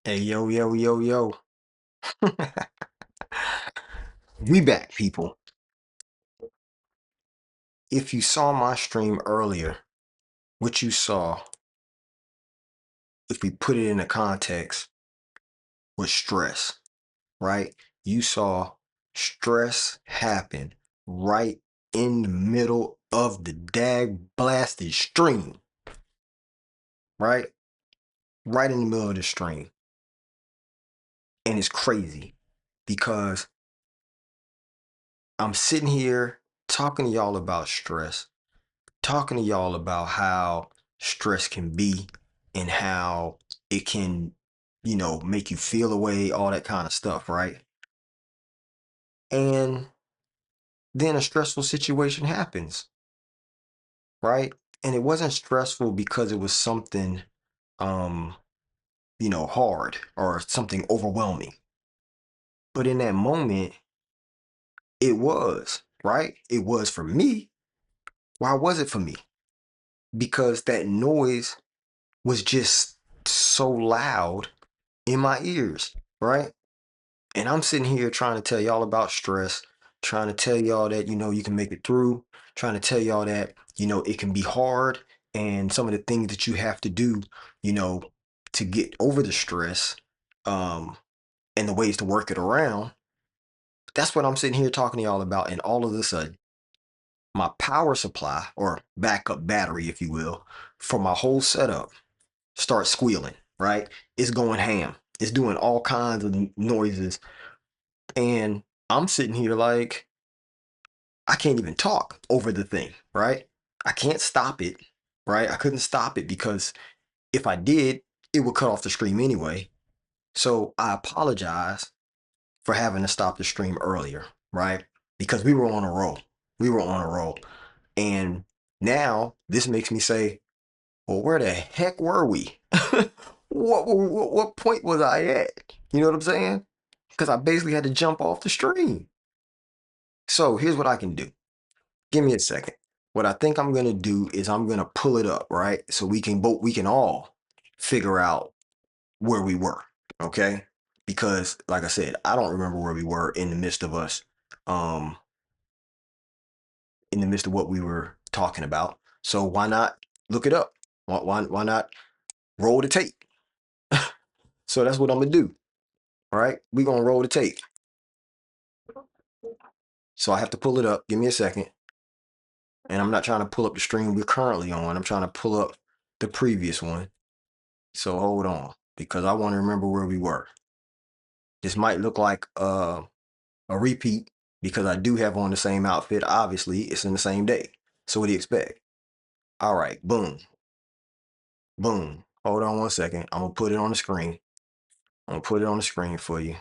Hey, yo, yo, yo, yo. We back, people. If you saw my stream earlier, what you saw, if we put it into context, was stress, right? You saw stress happen right in the middle of the dag blasted stream, right? Right in the middle of the stream. And it's crazy because I'm sitting here talking to y'all about stress, talking to y'all about how stress can be and how it can, make you feel away, all that kind of stuff, right? And then a stressful situation happens, right? And it wasn't stressful because it was something, um, hard or something overwhelming. But in that moment, it was, right? It was for me. Why was it for me? Because that noise was just so loud in my ears, right? And I'm sitting here trying to tell y'all about stress, trying to tell y'all that, you can make it through, trying to tell y'all that, it can be hard and some of the things that you have to do, you know, to get over the stress, um, and the ways to work it around. That's what I'm sitting here talking to y'all about. And all of a sudden, my power supply or backup battery, if you will, for my whole setup starts squealing, right? It's going ham. It's doing all kinds of noises. And I'm sitting here like, I can't even talk over the thing, right? I can't stop it, right? I couldn't stop it because if I did, it would cut off the stream anyway. So I apologize for having to stop the stream earlier, right? Because we were on a roll. We were on a roll. And now this makes me say, well, where the heck were we? What point was I at? You know what I'm saying? Because I basically had to jump off the stream. So here's what I can do. Give me a second. What I think I'm gonna do is I'm gonna pull it up, right? So we can all figure out where we were. Okay. Because like I said, I don't remember where we were in the midst of us, um, in the midst of what we were talking about. So why not look it up? Why not roll the tape? So that's what I'm gonna do. All right. We're gonna roll the tape. So I have to pull it up. Give me a second. And I'm not trying to pull up the stream we're currently on. I'm trying to pull up the previous one. So hold on, because I want to remember where we were. This might look like a repeat because I do have on the same outfit. Obviously, it's in the same day. So what do you expect? All right, boom, boom. Hold on one second. I'm gonna put it on the screen. I'm gonna put it on the screen for you.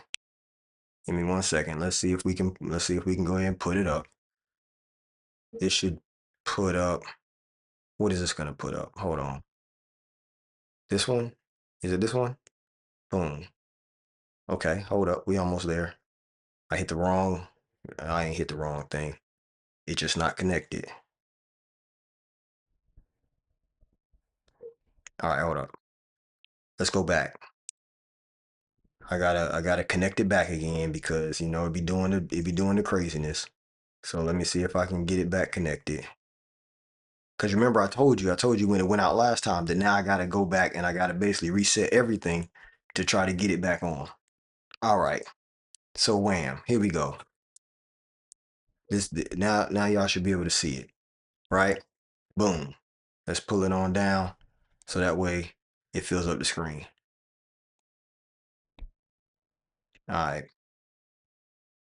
Give me one second. Let's see if we can. Let's see if we can go ahead and put it up. This should put up. What is this gonna put up? Hold on. This one? Is it this one? Boom. Okay, hold up. We almost there. I hit the wrong. I ain't hit the wrong thing. It's just not connected. All right, hold up. Let's go back. I gotta connect it back again because it'd be doing the craziness. So let me see if I can get it back connected. Cause remember I told you when it went out last time that now I gotta go back and I gotta basically reset everything to try to get it back on. All right. So wham, here we go. Now y'all should be able to see it, right? Boom. Let's pull it on down so that way it fills up the screen. All right,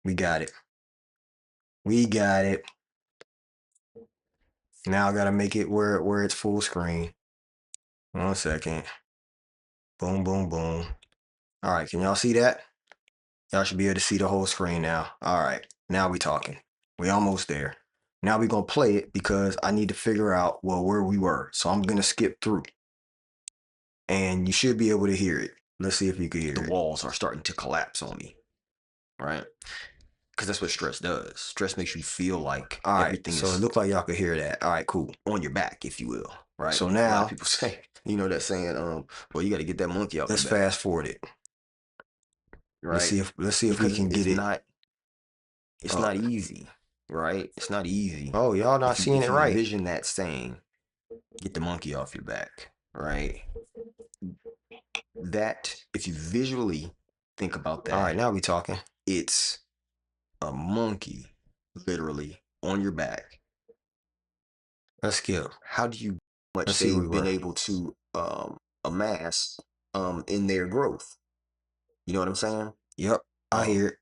we got it. We got it. Now I gotta make it where it's full screen. 1 second. Boom, boom, boom. All right, can y'all see that? Y'all should be able to see the whole screen now. All right, now we talking. We almost there. Now we gonna play it because I need to figure out where we were. So I'm gonna skip through, and you should be able to hear it. Let's see if you can hear it. The walls are starting to collapse on me, right? Because that's what stress does. Stress makes you feel like everything is. So it looks like y'all could hear that. All right, cool. On your back, if you will. Right. So now a lot of people say, that saying, well, you got to get that monkey out. Let's fast forward it. right? Let's see if we Because can get it. it's Uh, not easy, right? It's not easy. oh, y'all not seeing If it you right. envision that saying, get the monkey off your back, right? That if you visually think about All right, that, now we talking. it's a monkey literally on your back. Let's skip. How do you much Let's see where we they've been were. able to amass in their growth? You know what I'm saying? Yep, I Um, hear it.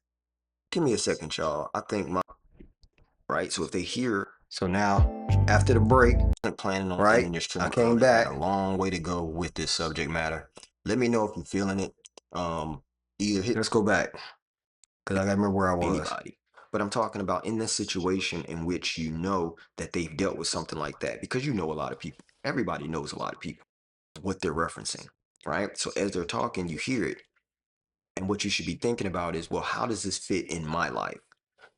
give me a second, y'all. I think my right. So if they hear So now, after the break, planning on right? ending your I stream came early, got a back. long way to go with this subject matter. Let me know if you're feeling it. Either hit Let's go back because I gotta remember where I was. anybody. But I'm talking about in this situation in which you know that they've dealt with something like that because you know a lot of people. Everybody knows a lot of people, what they're referencing, right? So as they're talking, you hear it. And what you should be thinking about is, well, how does this fit in my life?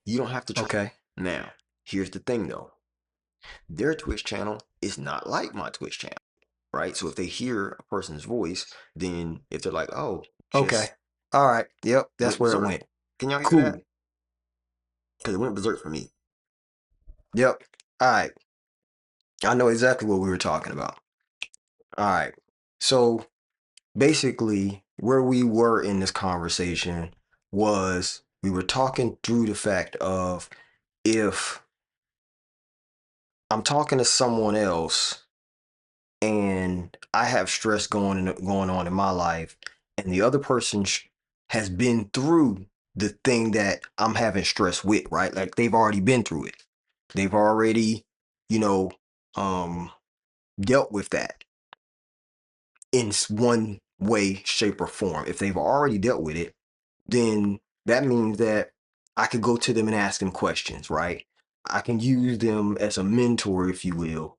You don't have to try. Okay. Now, here's the thing though. Their Twitch channel is not like my Twitch channel, right? So if they hear a person's voice, then if they're like, oh, Okay. just All right. Yep. That's went where it berserk. went. Can y'all hear that? Cool. Because it went berserk for me. Yep. All right. I know exactly what we were talking about. All right. So basically, where we were in this conversation was we were talking through the fact of if I'm talking to someone else and I have stress going on in my life, and the other person has been through the thing that I'm having stress with, right? Like they've already been through it. They've already, you know, um, dealt with that in one way, shape, or form. If they've already dealt with it, then that means that I could go to them and ask them questions, right? I can use them as a mentor, if you will.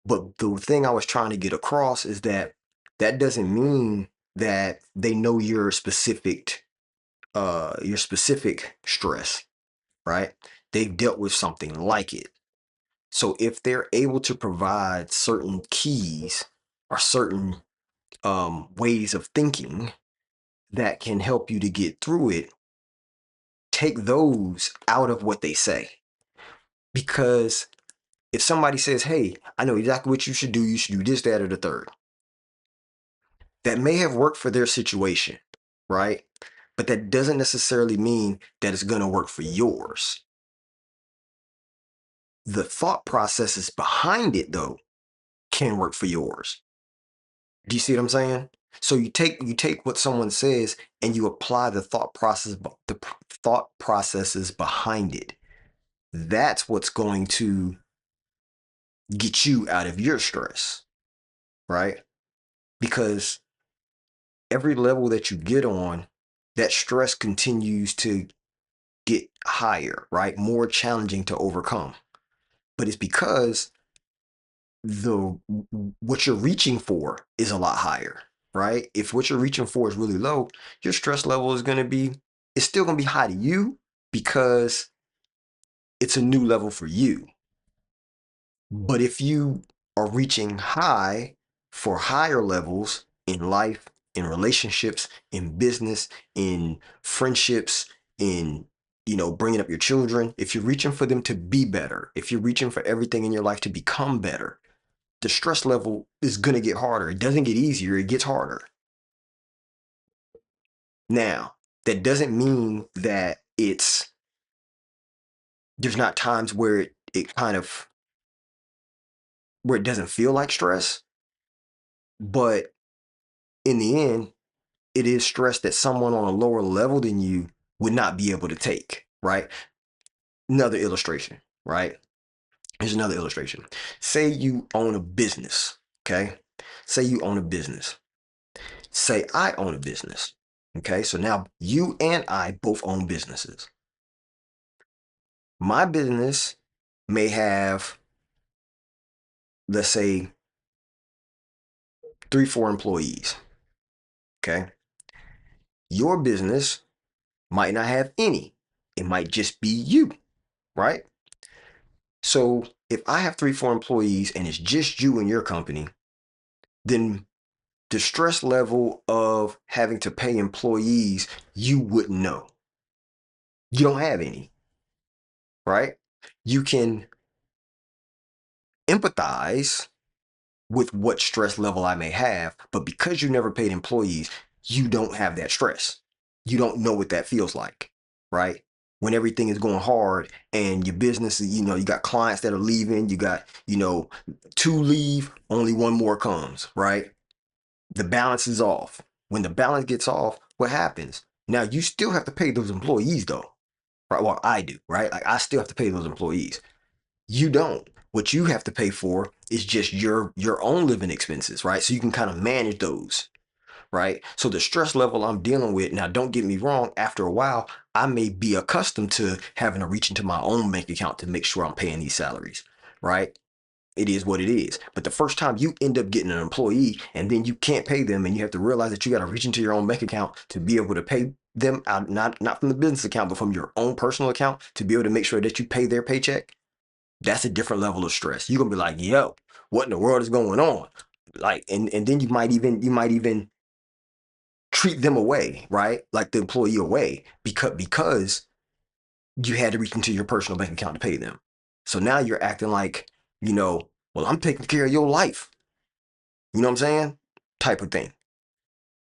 But the thing I was trying to get across is that that doesn't mean that they know your specific stress, right? They've dealt with something like it. So if they're able to provide certain keys or certain ways of thinking that can help you to get through it, take those out of what they say. Because if somebody says, hey, I know exactly what you should do this, that, or the third, that may have worked for their situation, right? But that doesn't necessarily mean that it's going to work for yours. The thought processes behind it, though, can work for yours. Do you see what I'm saying? So you take what someone says and you apply the thought processes behind it. That's what's going to get you out of your stress, right? Because every level that you get on, that stress continues to get higher, right? More challenging to overcome. But it's because the what you're reaching for is a lot higher, right? If what you're reaching for is really low, your stress level is going to be it's still going to be high to you because it's a new level for you. But if you are reaching high for higher levels in life, in relationships, in business, in friendships, in bringing up your children, if you're reaching for them to be better, if you're reaching for everything in your life to become better, the stress level is going to get harder. It doesn't get easier, it gets harder. Now, that doesn't mean that there's not times where it kind of where it doesn't feel like stress, but in the end, it is stress that someone on a lower level than you would not be able to take, right? Another illustration, right? Here's another illustration. Say you own a business, okay? Say you own a business. Say I own a business, okay? So now you and I both own businesses. My business may have, let's say, 3, 4 employees, okay? Your business might not have any. It might just be you, right? So if I have 3, 4 employees and it's just you and your company, then The stress level of having to pay employees, you wouldn't know. You don't have any, right? You can empathize with what stress level I may have, but because you never paid employees, you don't have that stress. You don't know what that feels like, right? When everything is going hard and your business, you got clients that are leaving, you got, two leave, only one more comes, right? The balance is off. When the balance gets off, what happens? Now you still have to pay those employees though, right? Well, I do, right? Like I still have to pay those employees. You don't. What you have to pay for is just your own living expenses, right? So you can kind of manage those, right? So the stress level I'm dealing with now, don't get me wrong, after a while, I may be accustomed to having to reach into my own bank account to make sure I'm paying these salaries, right? It is what it is. But the first time you end up getting an employee and then you can't pay them and you have to realize that you got to reach into your own bank account to be able to pay them out, not from the business account, but from your own personal account to be able to make sure that you pay their paycheck. That's a different level of stress. You're gonna be like, yo, what in the world is going on? Like, and then you might even treat them away, right? Like the employee away because you had to reach into your personal bank account to pay them. So now you're acting like, well, I'm taking care of your life. You know what I'm saying? Type of thing.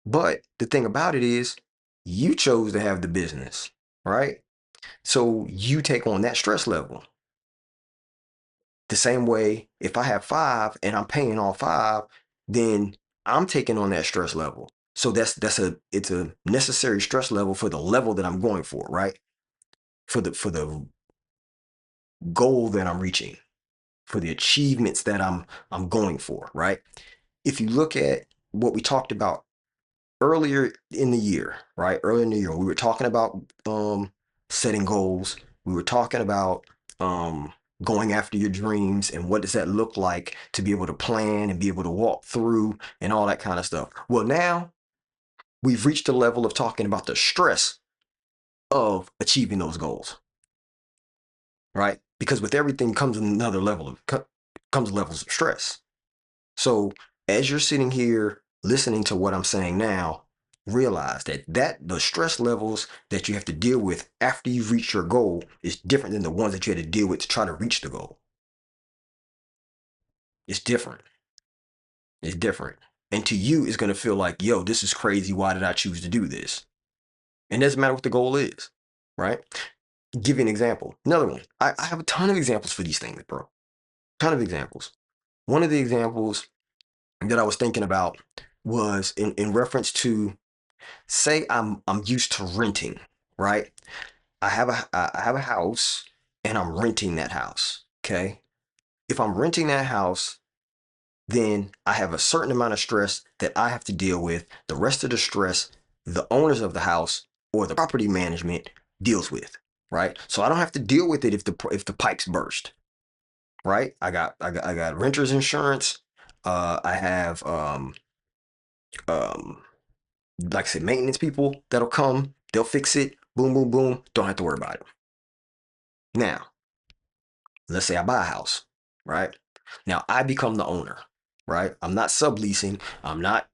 But the thing about it is, you chose to have the business, right? So you take on that stress level. The same way, if I have five and I'm paying all five, then I'm taking on that stress level. So it's a necessary stress level for the level that I'm going for, right? For the goal that I'm reaching, for the achievements that I'm going for, right? If you look at what we talked about earlier in the year, right? Earlier in the year, we were talking about setting goals. We were talking about um going after your dreams and what does that look like to be able to plan and be able to walk through and all that kind of stuff. Well, now we've reached a level of talking about the stress of achieving those goals, right? Because with everything comes another level of comes levels of stress. So as you're sitting here listening to what I'm saying now, realize that the stress levels that you have to deal with after you've reached your goal is different than the ones that you had to deal with to try to reach the goal. It's different. It's different. And to you, it's going to feel like, yo, this is crazy. Why did I choose to do this? And it doesn't matter what the goal is, right? Give you an example. Another one. I have a ton of examples for these things, bro. Ton of examples. One of the examples that I was thinking about was in reference to, say I'm used to renting, right? I have a house and I'm renting that house. Okay. If I'm renting that house, then I have a certain amount of stress that I have to deal with. The rest of the stress, the owners of the house or the property management deals with, right? So I don't have to deal with it if the pipes burst, right? I got renters insurance. I have um like I said, maintenance people that'll come, they'll fix it, boom, boom, boom. Don't have to worry about it. Now, let's say I buy a house, right? Now I become the owner, right? I'm not subleasing. I'm not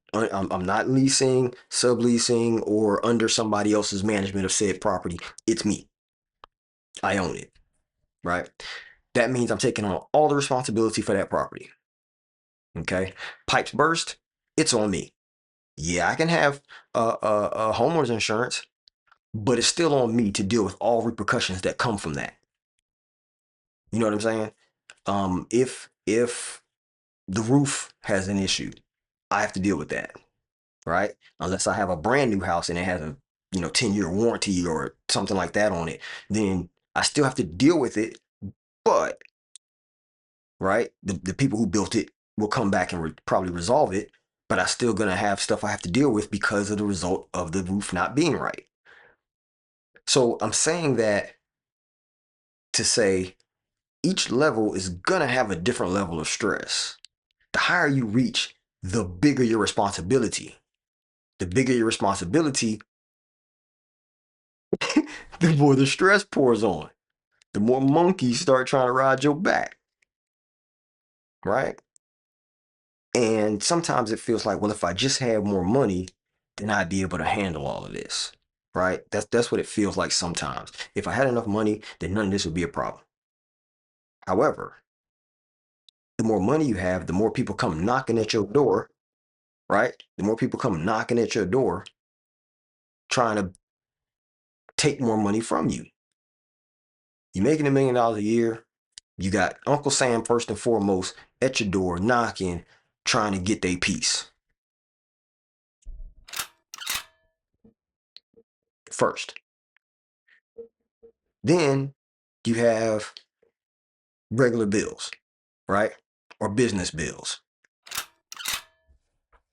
leasing, subleasing, or under somebody else's management of said property. It's me. I own it, right? That means I'm taking on all the responsibility for that property. Okay. Pipes burst, it's on me. Yeah, I can have a homeowner's insurance, but it's still on me to deal with all repercussions that come from that. You know what I'm saying? If the roof has an issue, I have to deal with that, right? Unless I have a brand new house and it has a 10-year warranty or something like that on it, then I still have to deal with it. But right, the people who built it will come back and probably resolve it. But I still gonna have stuff I have to deal with because of the result of the roof not being right. So I'm saying that to say each level is gonna have a different level of stress. The higher you reach, the bigger your responsibility. The bigger your responsibility, the more the stress pours on. The more monkeys start trying to ride your back, right? And sometimes it feels like, well, if I just had more money, then I'd be able to handle all of this. Right? That's what it feels like sometimes. If I had enough money, then none of this would be a problem. However, the more money you have, the more people come knocking at your door, right? The more people come knocking at your door trying to take more money from you. You're making $1 million a year. You got Uncle Sam first and foremost at your door knocking, trying to get their piece first. Then you have regular bills, right? Or business bills.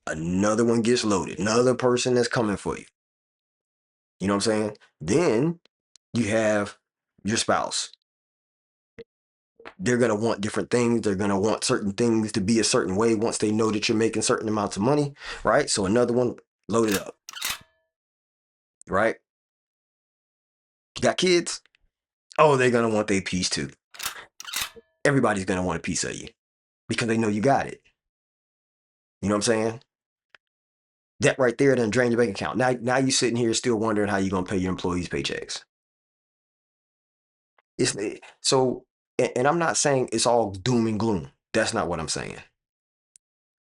Another one gets loaded. Another person that's coming for you. You know what I'm saying? Then you have your spouse. They're going to want different things. They're going to want certain things to be a certain way once they know that you're making certain amounts of money, right? So another one loaded up, right? You got kids? Oh, they're going to want their piece too. Everybody's going to want a piece of you because they know you got it. You know what I'm saying? That right there then drain your bank account. Now you sitting here still wondering how you're going to pay your employees paychecks. It's so, and I'm not saying it's all doom and gloom. That's not what I'm saying.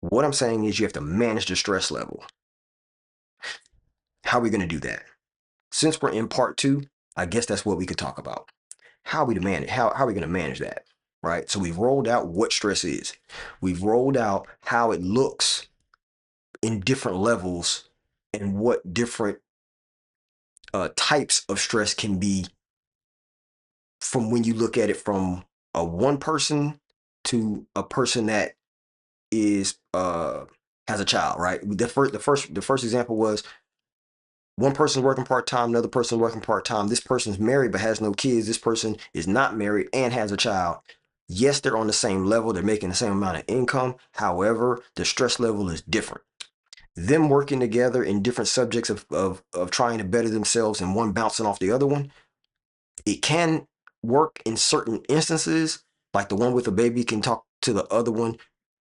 What I'm saying is you have to manage the stress level. How are we going to do that? Since we're in part two, I guess that's what we could talk about. How are we to manage? How are we going to manage that? Right. So we've rolled out what stress is. We've rolled out how it looks in different levels and what different types of stress can be from when you look at it from a one person to a person that is has a child, right? The first example was one person working part-time, another person working part-time. This person's married but has no kids. This person is not married and has a child. Yes, they're on the same level, they're making the same amount of income. However, the stress level is different. Them working together in different subjects of trying to better themselves and one bouncing off the other one, it can work in certain instances, like the one with a baby can talk to the other one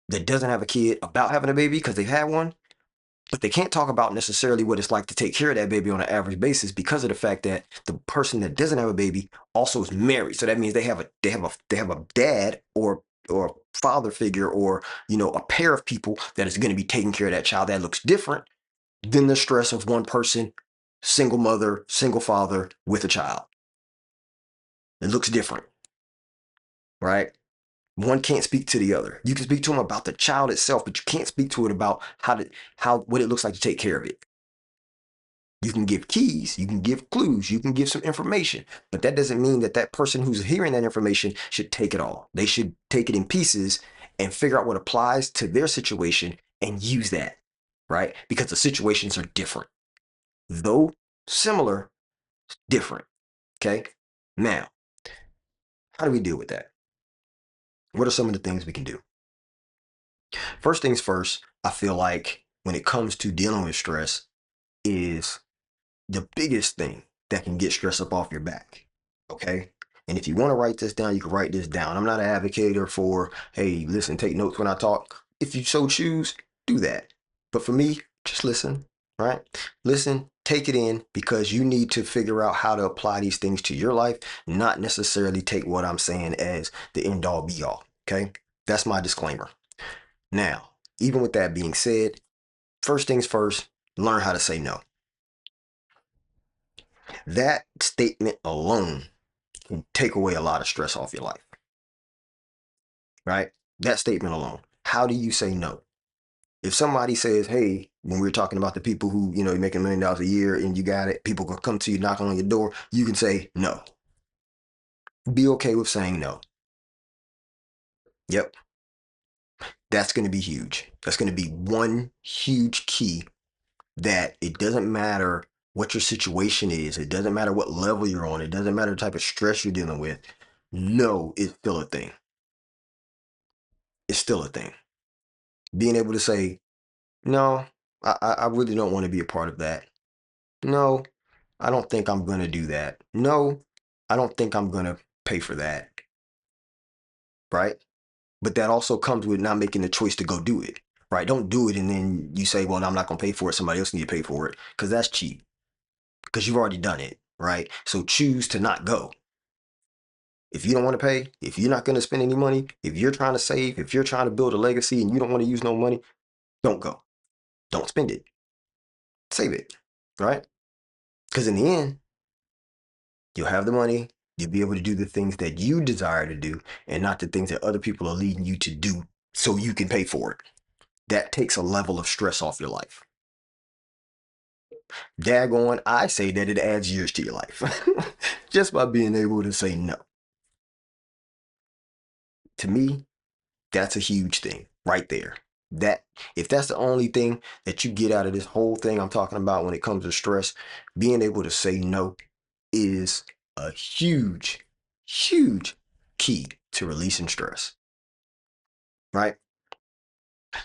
that doesn't have a kid about having a baby because they've had one, but they can't talk about necessarily what it's like to take care of that baby on an average basis because of the fact that the person that doesn't have a baby also is married. So that means they have a dad or father figure or a pair of people that is going to be taking care of that child that looks different than the stress of one person, single mother, single father with a child. It looks different, right? One can't speak to the other. You can speak to them about the child itself, but you can't speak to it about what it looks like to take care of it. You can give keys, you can give clues, you can give some information, but that doesn't mean that that person who's hearing that information should take it all. They should take it in pieces and figure out what applies to their situation and use that, right? Because the situations are different, though similar, different. Okay. Now, how do we deal with that? What are some of the things we can do? First things first, I feel like when it comes to dealing with stress, is the biggest thing that can get stress up off your back. Okay. And if you want to write this down, you can write this down. I'm not an advocate for, hey, listen, take notes when I talk. If you so choose, do that. But for me, just listen, right? Listen, take it in because you need to figure out how to apply these things to your life, not necessarily take what I'm saying as the end all be all. Okay. That's my disclaimer. Now, even with that being said, first things first, learn how to say no. That statement alone can take away a lot of stress off your life, right? That statement alone. How do you say no? If somebody says, hey, when we're talking about the people who, you're making $1 million a year and you got it, people can come to you knocking on your door, you can say no. Be okay with saying no. Yep. That's going to be huge. That's going to be one huge key that it doesn't matter what your situation is. It doesn't matter what level you're on. It doesn't matter the type of stress you're dealing with. No is still a thing. It's still a thing. Being able to say, no, I really don't want to be a part of that. No, I don't think I'm going to do that. No, I don't think I'm going to pay for that. Right. But that also comes with not making the choice to go do it. right? Don't do it and then you say, well, I'm not going to pay for it. Somebody else need to pay for it because that's cheap because you've already done it, right? So choose to not go. If you don't want to pay, if you're not going to spend any money, if you're trying to save, if you're trying to build a legacy and you don't want to use no money, don't go. Don't spend it. Save it, right? Because in the end, you'll have the money. You'll be able to do the things that you desire to do and not the things that other people are leading you to do so you can pay for it. That takes a level of stress off your life. Daggone, I say that it adds years to your life just by being able to say no. To me, that's a huge thing right there. That if that's the only thing that you get out of this whole thing I'm talking about when it comes to stress, being able to say no is a huge, huge key to releasing stress, right?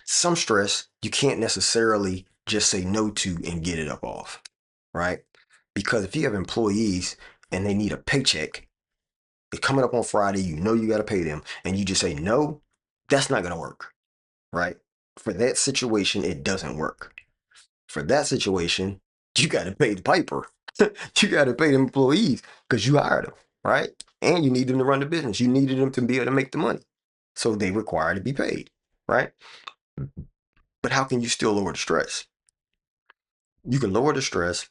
Some stress you can't necessarily just say no to and get it up off, right? Because if you have employees and they need a paycheck, it's coming up on Friday, you know you got to pay them, and you just say no, that's not going to work, right? For that situation, it doesn't work. For that situation, you got to pay the piper. You got to pay the employees because you hired them, right? And you need them to run the business. You needed them to be able to make the money. So they require to be paid, right? But how can you still lower the stress? You can lower the stress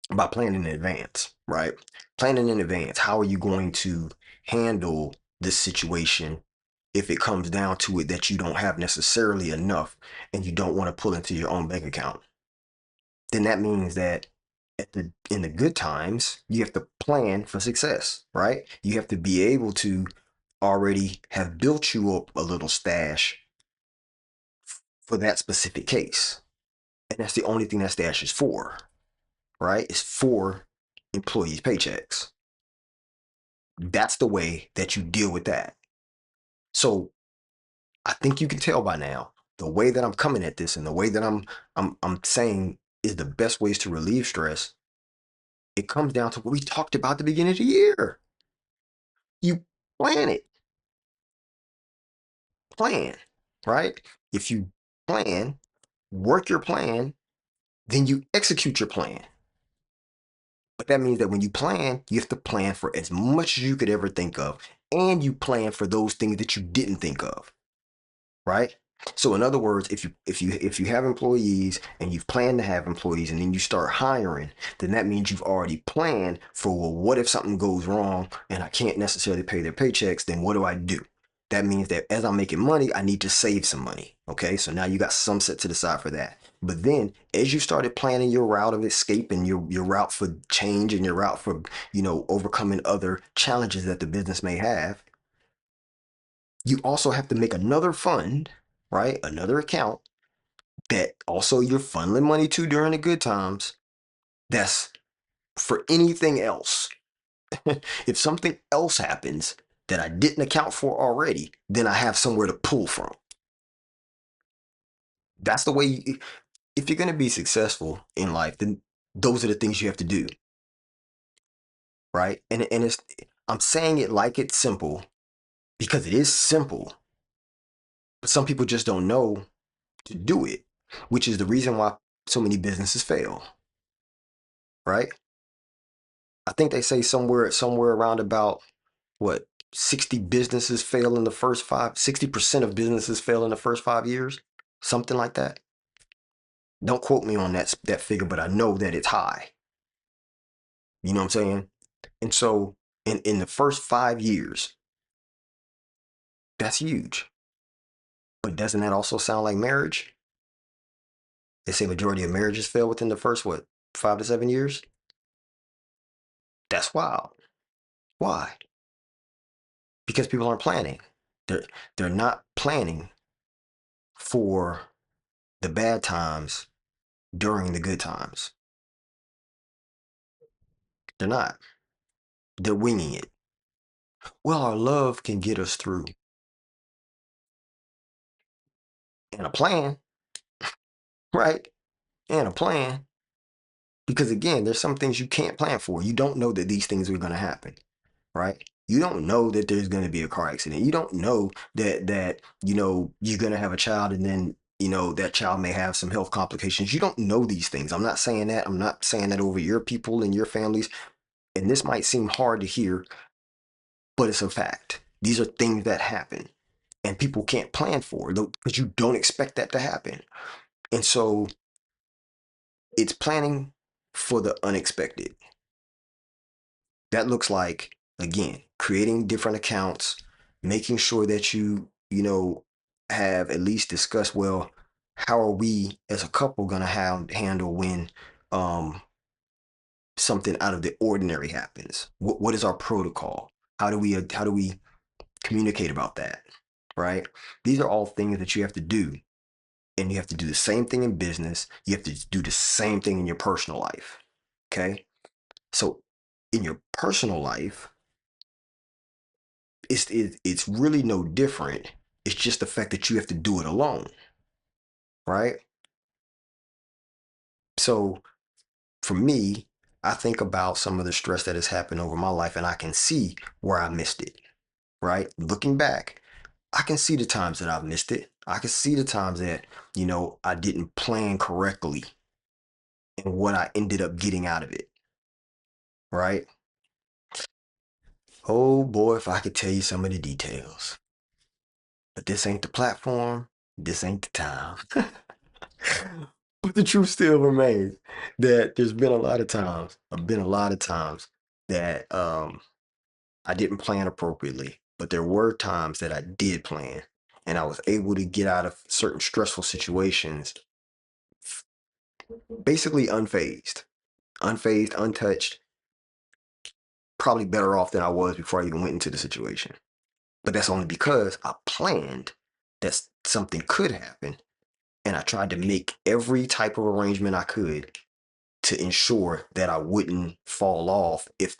by planning in advance, right? Planning in advance. How are you going to handle this situation if it comes down to it that you don't have necessarily enough and you don't want to pull into your own bank account? Then that means that in the good times, you have to plan for success, right? You have to be able to already have built you up a little stash for that specific case. And that's the only thing that stash is for, right? It's for employees' paychecks. That's the way that you deal with that. So I think you can tell by now the way that I'm coming at this and the way that I'm saying is the best ways to relieve stress. It comes down to what we talked about at the beginning of the year. You plan it, plan, right? If you plan, work your plan, then you execute your plan. But that means that when you plan, you have to plan for as much as you could ever think of, and you plan for those things that you didn't think of, right? So in other words, if you have employees and you've planned to have employees and then you start hiring, then that means you've already planned for, well, what if something goes wrong and I can't necessarily pay their paychecks, then what do I do? That means that as I'm making money, I need to save some money. Okay, so now you got some set to the side for that. But then as you started planning your route of escape and your route for change and your route for, overcoming other challenges that the business may have, you also have to make another fund, right? Another account that also you're funneling money to during the good times. That's for anything else. If something else happens that I didn't account for already, then I have somewhere to pull from. That's the way, if you're going to be successful in life, then those are the things you have to do, right? And I'm saying it like it's simple because it is simple, but some people just don't know to do it, which is the reason why so many businesses fail, right? I think they say somewhere around about what 60 businesses fail in the first 60% of businesses fail in the first 5 years, something like that. Don't quote me on that figure, but I know that it's high. You know what I'm saying? And so in the first 5 years, that's huge. But doesn't that also sound like marriage? They say majority of marriages fail within the first, what, 5 to 7 years? That's wild. Why? Because people aren't planning. They're they're not planning for the bad times during the good times. They're not. They're winging it. Well, our love can get us through. And a plan, right? And a plan. Because again, there's some things you can't plan for. You don't know that these things are going to happen, right? You don't know that there's going to be a car accident. You don't know that you're going to have a child and then that child may have some health complications. You don't know these things. I'm not saying that. I'm not saying that over your people and your families. And this might seem hard to hear, but it's a fact. These are things that happen and people can't plan for because you don't expect that to happen. And so it's planning for the unexpected. That looks like, again, creating different accounts, making sure that you have at least discussed, well, how are we as a couple going to handle when um, something out of the ordinary happens? What is our protocol? How do we communicate about that? Right? These are all things that you have to do, and you have to do the same thing in business. You have to do the same thing in your personal life. Okay? So in your personal life, it's really no different. It's just the fact that you have to do it alone, right? So for me, I think about some of the stress that has happened over my life, and I can see where I missed it, right? Looking back, I can see the times that I've missed it. I can see the times that, I didn't plan correctly and what I ended up getting out of it, right? Oh boy, if I could tell you some of the details. But this ain't the platform. This ain't the time. But the truth still remains that there's been a lot of times, that I didn't plan appropriately, but there were times that I did plan, and I was able to get out of certain stressful situations basically unfazed, untouched, probably better off than I was before I even went into the situation. But that's only because I planned that something could happen, and I tried to make every type of arrangement I could to ensure that I wouldn't fall off if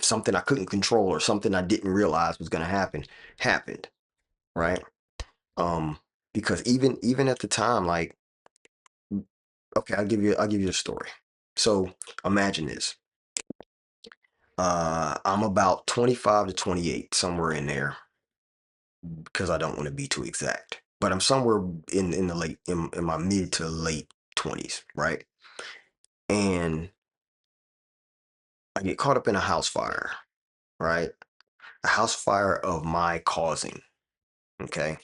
something I couldn't control or something I didn't realize was going to happen happened, right? Um because even at the time, like, okay, I'll give you a story. So imagine this. I'm about 25 to 28, somewhere in there, because I don't want to be too exact. But I'm somewhere in the late in my mid to late 20s, right? And I get caught up in a house fire, right? A house fire of my causing. Okay.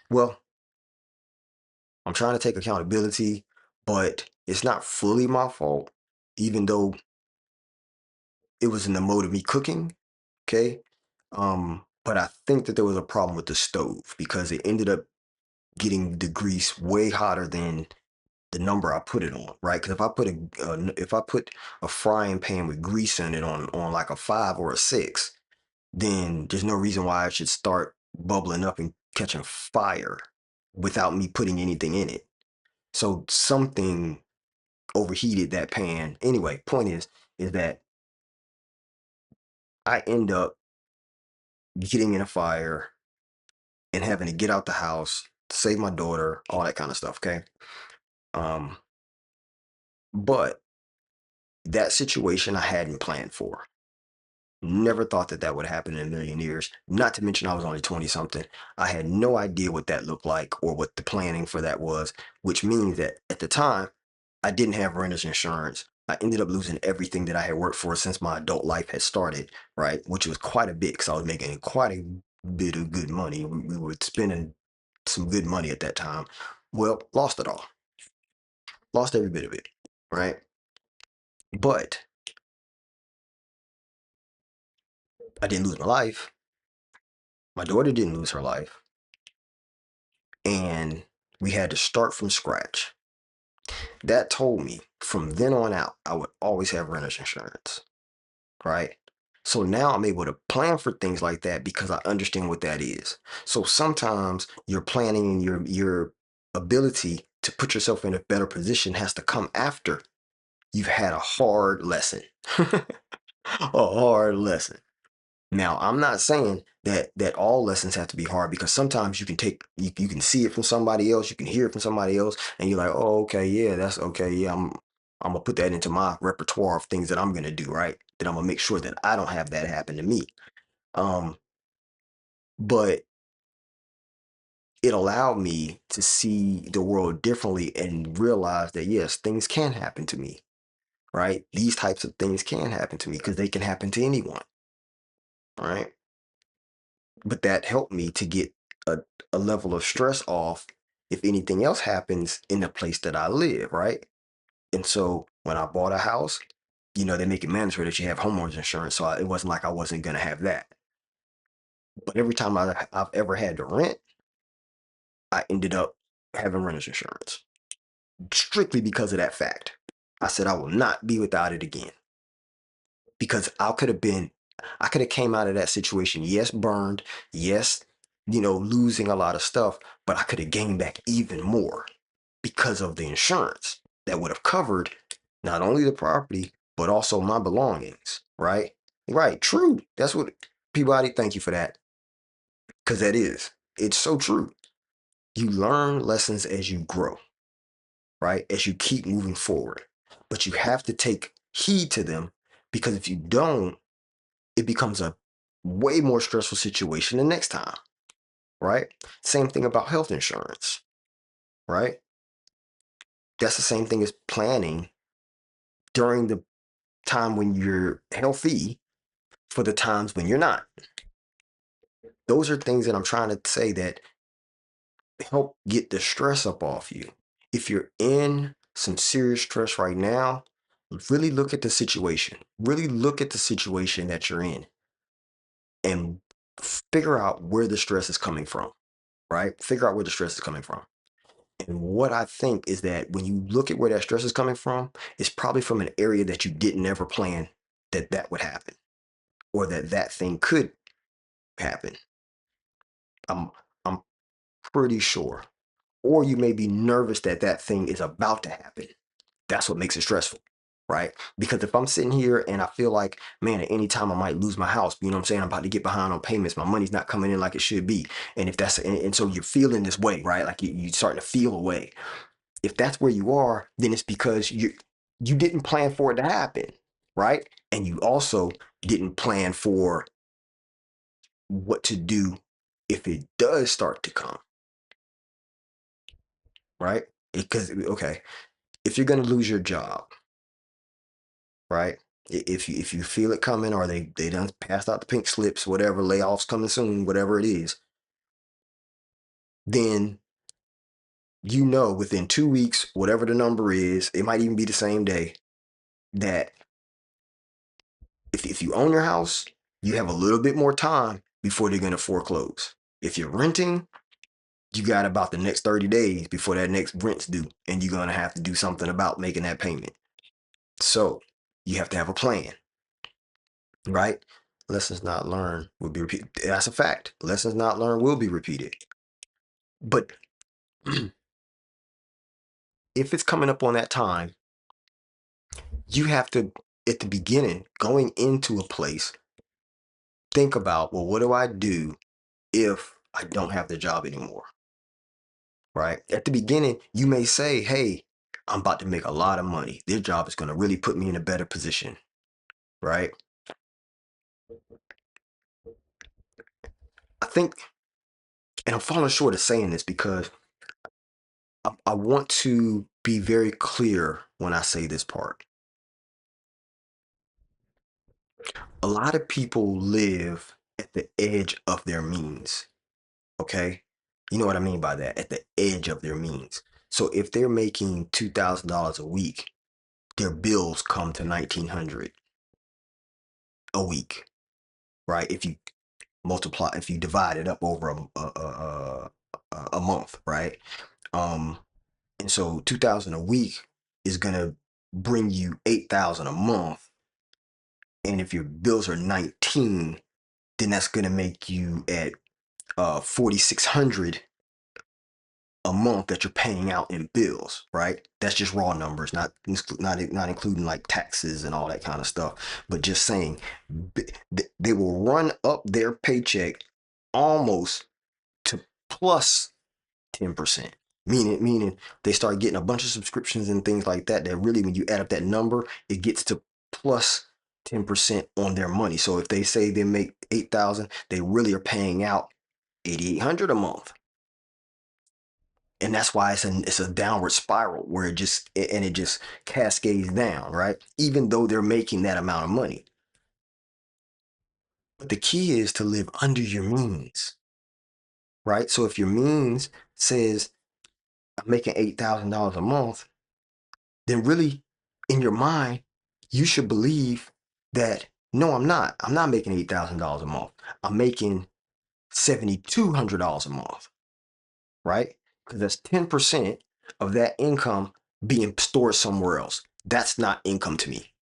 Well, I'm trying to take accountability, but it's not fully my fault, even though it was in the mode of me cooking. Okay. But I think that there was a problem with the stove because it ended up getting the grease way hotter than the number I put it on, right? Because if I put a frying pan with grease in it on like a 5 or a 6, then there's no reason why it should start bubbling up and catching fire without me putting anything in it. So something overheated that pan. Anyway, point is that I end up getting in a fire and having to get out the house, save my daughter, all that kind of stuff. Okay. Um, but that situation I hadn't planned for. Never thought that that would happen in a million years. Not to mention, I was only 20 something. I had no idea what that looked like or what the planning for that was, which means that at the time, I didn't have renter's insurance. I ended up losing everything that I had worked for since my adult life had started, right? Which was quite a bit because I was making quite a bit of good money. We were spending some good money at that time. Well, lost it all, lost every bit of it, right? But I didn't lose my life. My daughter didn't lose her life. And we had to start from scratch. That told me from then on out, I would always have renter's insurance, right? So now I'm able to plan for things like that because I understand what that is. So sometimes your planning and your ability to put yourself in a better position has to come after you've had a hard lesson. A hard lesson. Now, I'm not saying that all lessons have to be hard because sometimes you can see it from somebody else, you can hear it from somebody else, and you're like, oh, okay, yeah, that's okay, yeah, I'm gonna put that into my repertoire of things that I'm gonna do, right? That I'm gonna make sure that I don't have that happen to me. Um, but it allowed me to see the world differently and realize that yes, things can happen to me, right? These types of things can happen to me because they can happen to anyone, right? But that helped me to get a, a level of stress off if anything else happens in the place that I live, right? And so when I bought a house, they make it mandatory that you have homeowners insurance. So it wasn't like I wasn't going to have that. But every time I've ever had to rent, I ended up having renter's insurance strictly because of that fact. I said I will not be without it again because I could have came out of that situation, yes, burned, yes, losing a lot of stuff, but I could have gained back even more because of the insurance that would have covered not only the property, but also my belongings, right? Right, true. That's what Peabody, thank you for that. Because it's so true. You learn lessons as you grow, right? As you keep moving forward. But you have to take heed to them because if you don't, it becomes a way more stressful situation the next time, right? Same thing about health insurance, right? That's the same thing as planning during the time when you're healthy for the times when you're not. Those are things that I'm trying to say that help get the stress up off you. If you're in some serious stress right now, really look at the situation. Really look at the situation that you're in and figure out where the stress is coming from, right? Figure out where the stress is coming from. And what I think is that when you look at where that stress is coming from, it's probably from an area that you didn't ever plan that would happen or that thing could happen. I'm I'm pretty sure. Or you may be nervous that thing is about to happen. That's what makes it stressful, right? Because if I'm sitting here and I feel like, man, at any time I might lose my house, you know what I'm saying? I'm about to get behind on payments. My money's not coming in like it should be. And if and so you're feeling this way, right? Like you're starting to feel a way. If that's where you are, then it's because you didn't plan for it to happen, right? And you also didn't plan for what to do if it does start to come, right? Because okay, if you're gonna lose your job, right? If you feel it coming or they done passed out the pink slips, whatever, layoffs coming soon, whatever it is, then within 2 weeks, whatever the number is, it might even be the same day, that if you own your house, you have a little bit more time before they're gonna foreclose. If you're renting, you got about the next 30 days before that next rent's due, and you're gonna have to do something about making that payment. So you have to have a plan, right? Lessons not learned will be repeated. That's a fact. Lessons not learned will be repeated. But if it's coming up on that time, you have to, at the beginning, going into a place, think about, well, what do I do if I don't have the job anymore? Right? At the beginning, you may say, hey, I'm about to make a lot of money. This job is going to really put me in a better position. Right? I think, and I'm falling short of saying this because I want to be very clear when I say this part. A lot of people live at the edge of their means. Okay. You know what I mean by that? At the edge of their means. So if they're making $2,000 a week, their bills come to 1,900 a week, right? If you divide it up over a month, right? Um, and so 2,000 a week is gonna bring you 8,000 a month. And if your bills are 19, then that's gonna make you at 4,600 a month that you're paying out in bills, right? That's just raw numbers, not including like taxes and all that kind of stuff. But just saying, they will run up their paycheck almost to plus 10%. Meaning they start getting a bunch of subscriptions and things like that. That really, when you add up that number, it gets to plus 10% on their money. So if they say they make 8,000, they really are paying out 8,800 a month. And that's why it's a downward spiral where it just cascades down, right? Even though they're making that amount of money. But the key is to live under your means, right? So if your means says I'm making $8,000 a month, then really in your mind, you should believe that no, I'm not. I'm not making $8,000 a month. I'm making $7,200 a month, right? Because that's 10% of that income being stored somewhere else. That's not income to me.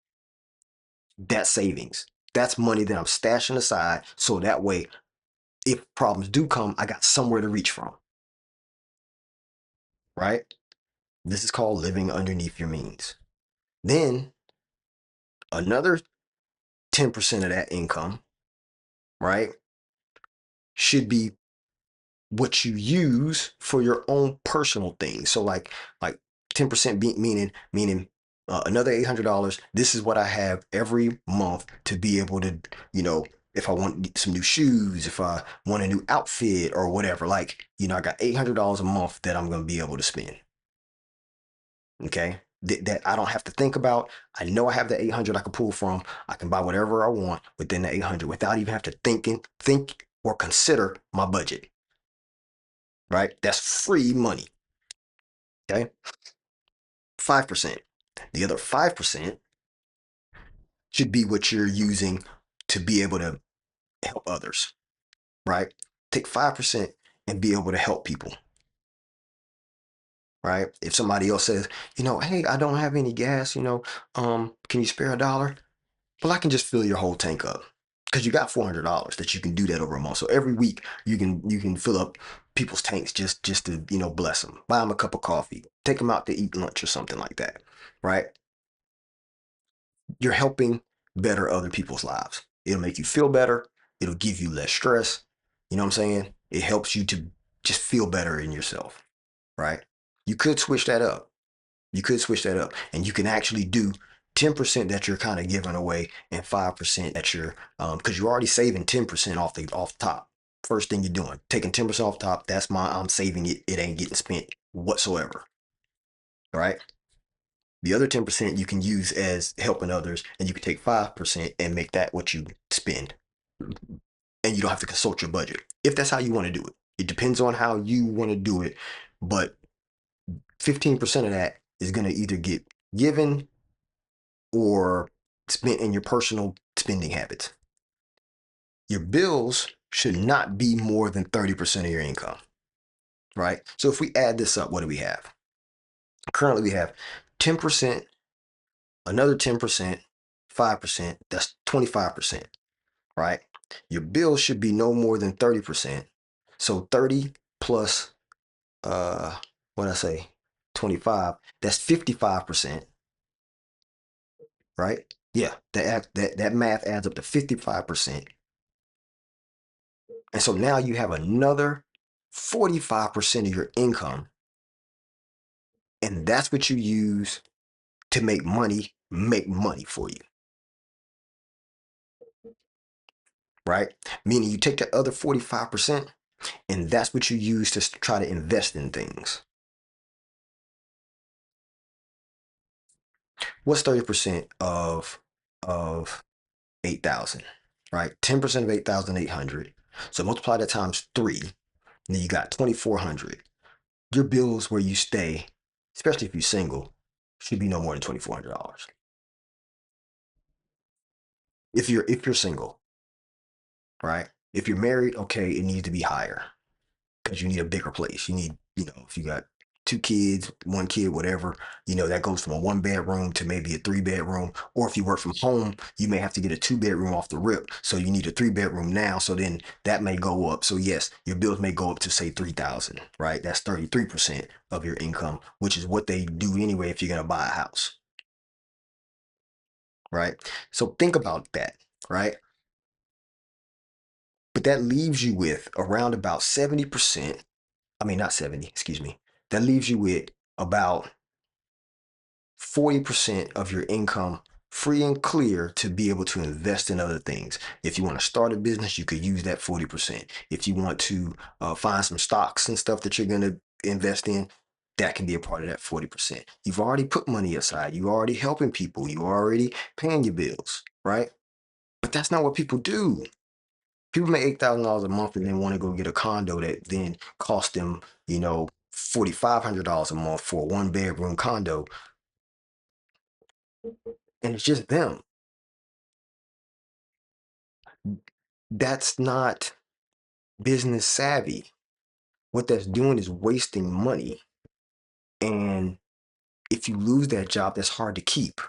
That's savings. That's money that I'm stashing aside. So that way, if problems do come, I got somewhere to reach from, right? This is called living underneath your means. Then another 10% of that income, right, should be what you use for your own personal things. So like 10% meaning another $800. This is what I have every month to be able to, if I want some new shoes, if I want a new outfit or whatever, like, I got $800 a month that I'm going to be able to spend. Okay. That I don't have to think about. I know I have the 800 I can pull from. I can buy whatever I want within the 800 without even have to think or consider my budget, right? That's free money. Okay. 5%. The other 5% should be what you're using to be able to help others, right? Take 5% and be able to help people, right? If somebody else says, hey, I don't have any gas, can you spare $1? Well, I can just fill your whole tank up because you got $400 that you can do that over a month. So every week you can fill up people's tanks just to bless them, buy them a cup of coffee, take them out to eat lunch or something like that, right? You're helping better other people's lives. It'll make you feel better. It'll give you less stress. You know what I'm saying? It helps you to just feel better in yourself, right? You could switch that up. You could switch that up, and you can actually do 10% that you're kind of giving away, and 5% that you're because you're already saving 10% off the top. First thing you're doing, taking 10% off the top. That's I'm saving it. It ain't getting spent whatsoever. All right. The other 10% you can use as helping others, and you can take 5% and make that what you spend. And you don't have to consult your budget if that's how you want to do it. It depends on how you want to do it, but 15% of that is going to either get given or spent in your personal spending habits. Your bills should not be more than 30% of your income, right? So if we add this up, what do we have? Currently, we have 10%, another 10%, 5%, that's 25%, right? Your bill should be no more than 30%. So 30 plus what I say, 25, that's 55%, right? Yeah, that math adds up to 55%. And so now you have another 45% of your income, and that's what you use to make money for you, right? Meaning you take the other 45% and that's what you use to try to invest in things. What's 30% of 8,000, right? 10% of 8,800. So multiply that times 3, and then you got 2,400. Your bills where you stay, especially if you're single, should be no more than $2,400. If you're single, right? If you're married, okay, it needs to be higher because you need a bigger place. You need, if you got 2 kids, 1 kid, whatever, that goes from a 1 bedroom to maybe a 3 bedroom. Or if you work from home, you may have to get a 2 bedroom off the rip. So you need a 3 bedroom now. So then that may go up. So yes, your bills may go up to say 3,000, right? That's 33% of your income, which is what they do anyway if you're gonna buy a house, right? So think about that, right? But that leaves you with around about 70%. I mean, not 70, excuse me. That leaves you with about 40% of your income free and clear to be able to invest in other things. If you want to start a business, you could use that 40%. If you want to find some stocks and stuff that you're going to invest in, that can be a part of that 40%. You've already put money aside. You already helping people. You already paying your bills, right? But that's not what people do. People make $8,000 a month and then want to go get a condo that then cost them, $4,500 a month for a 1 bedroom condo, and it's just them. That's not business savvy. What that's doing is wasting money. And if you lose that job, that's hard to keep,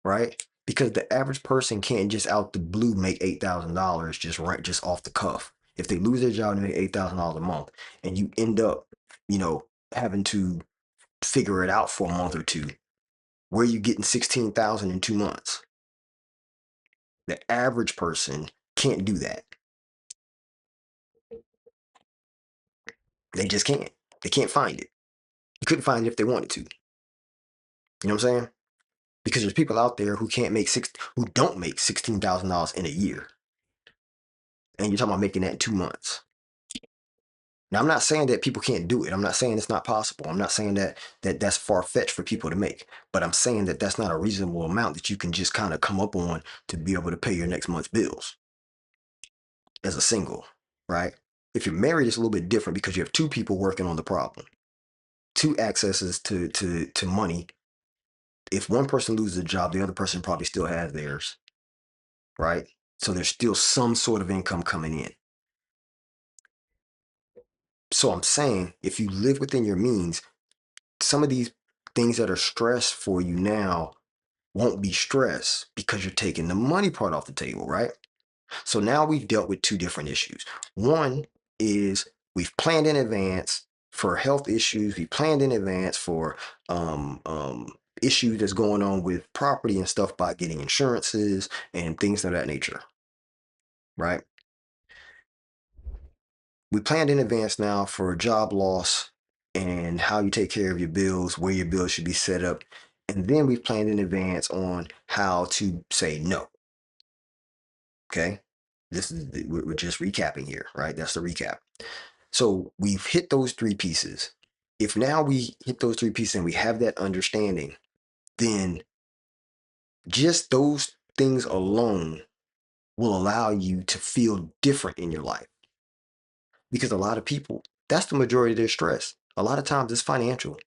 right? Because the average person can't just out the blue make $8,000 just off the cuff. If they lose their job and make $8,000 a month, and you end up, having to figure it out for a month or two, where you getting 16,000 in 2 months? The average person can't do that. They just can't. They can't find it. You couldn't find it if they wanted to. You know what I'm saying? Because there's people out there who don't make $16,000 in a year, and you're talking about making that in 2 months. Now, I'm not saying that people can't do it. I'm not saying it's not possible. I'm not saying that's far fetched for people to make. But I'm saying that that's not a reasonable amount that you can just kind of come up on to be able to pay your next month's bills as a single, right? If you're married, it's a little bit different because you have two people working on the problem, two accesses to money. If one person loses a job, the other person probably still has theirs, right? So there's still some sort of income coming in. So I'm saying if you live within your means, some of these things that are stress for you now won't be stress because you're taking the money part off the table, right? So now we've dealt with two different issues. One is we've planned in advance for health issues. We planned in advance for issues that's going on with property and stuff by getting insurances and things of that nature, right? We planned in advance now for job loss and how you take care of your bills, where your bills should be set up. And then we've planned in advance on how to say no. Okay. We're just recapping here, right? That's the recap. So we've hit those three pieces. If now we hit those three pieces and we have that understanding, then just those things alone will allow you to feel different in your life. Because a lot of people, that's the majority of their stress. A lot of times it's financial.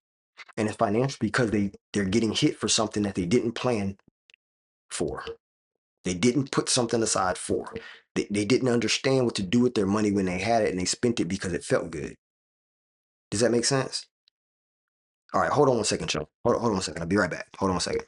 And it's financial because they're getting hit for something that they didn't plan for. They didn't put something aside for. They didn't understand what to do with their money when they had it and they spent it because it felt good. Does that make sense? All right, hold on 1 second, Joe. Hold on 1 second. I'll be right back. Hold on 1 second.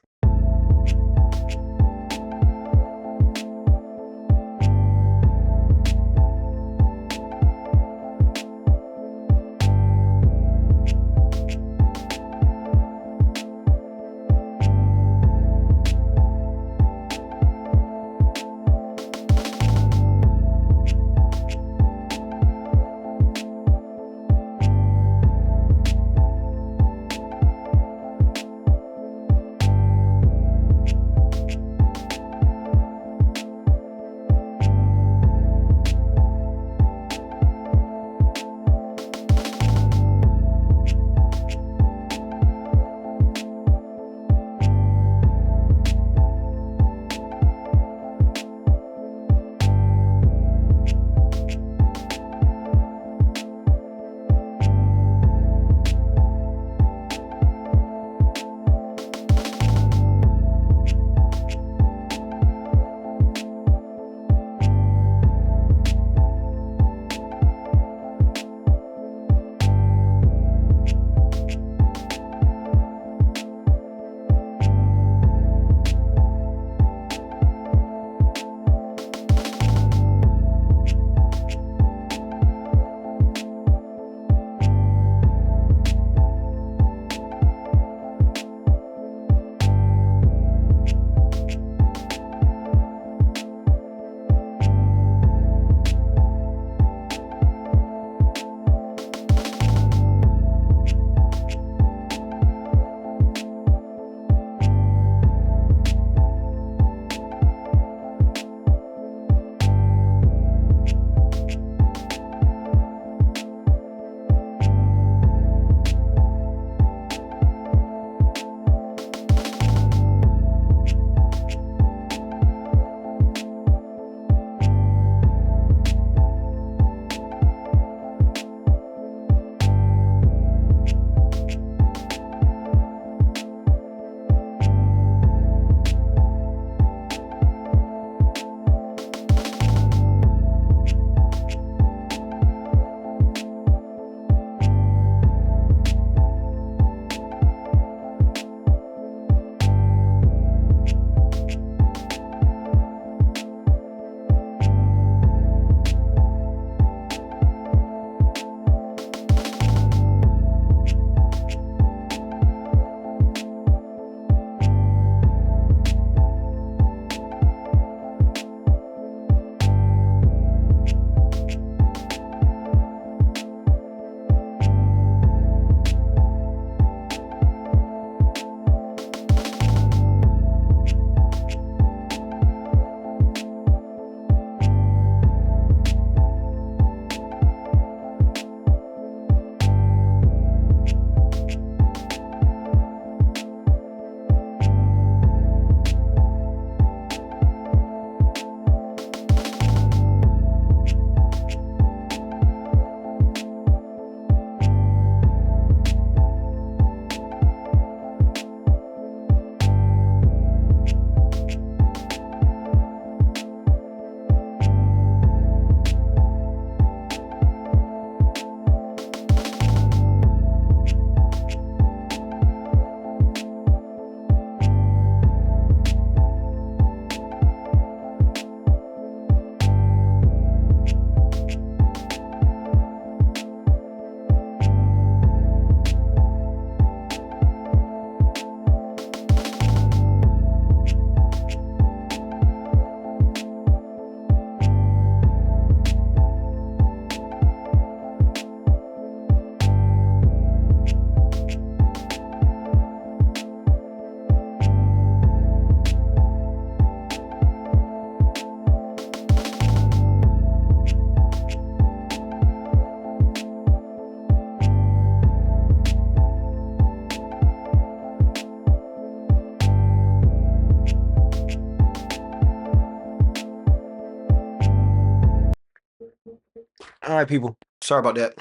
All right, people. Sorry about that.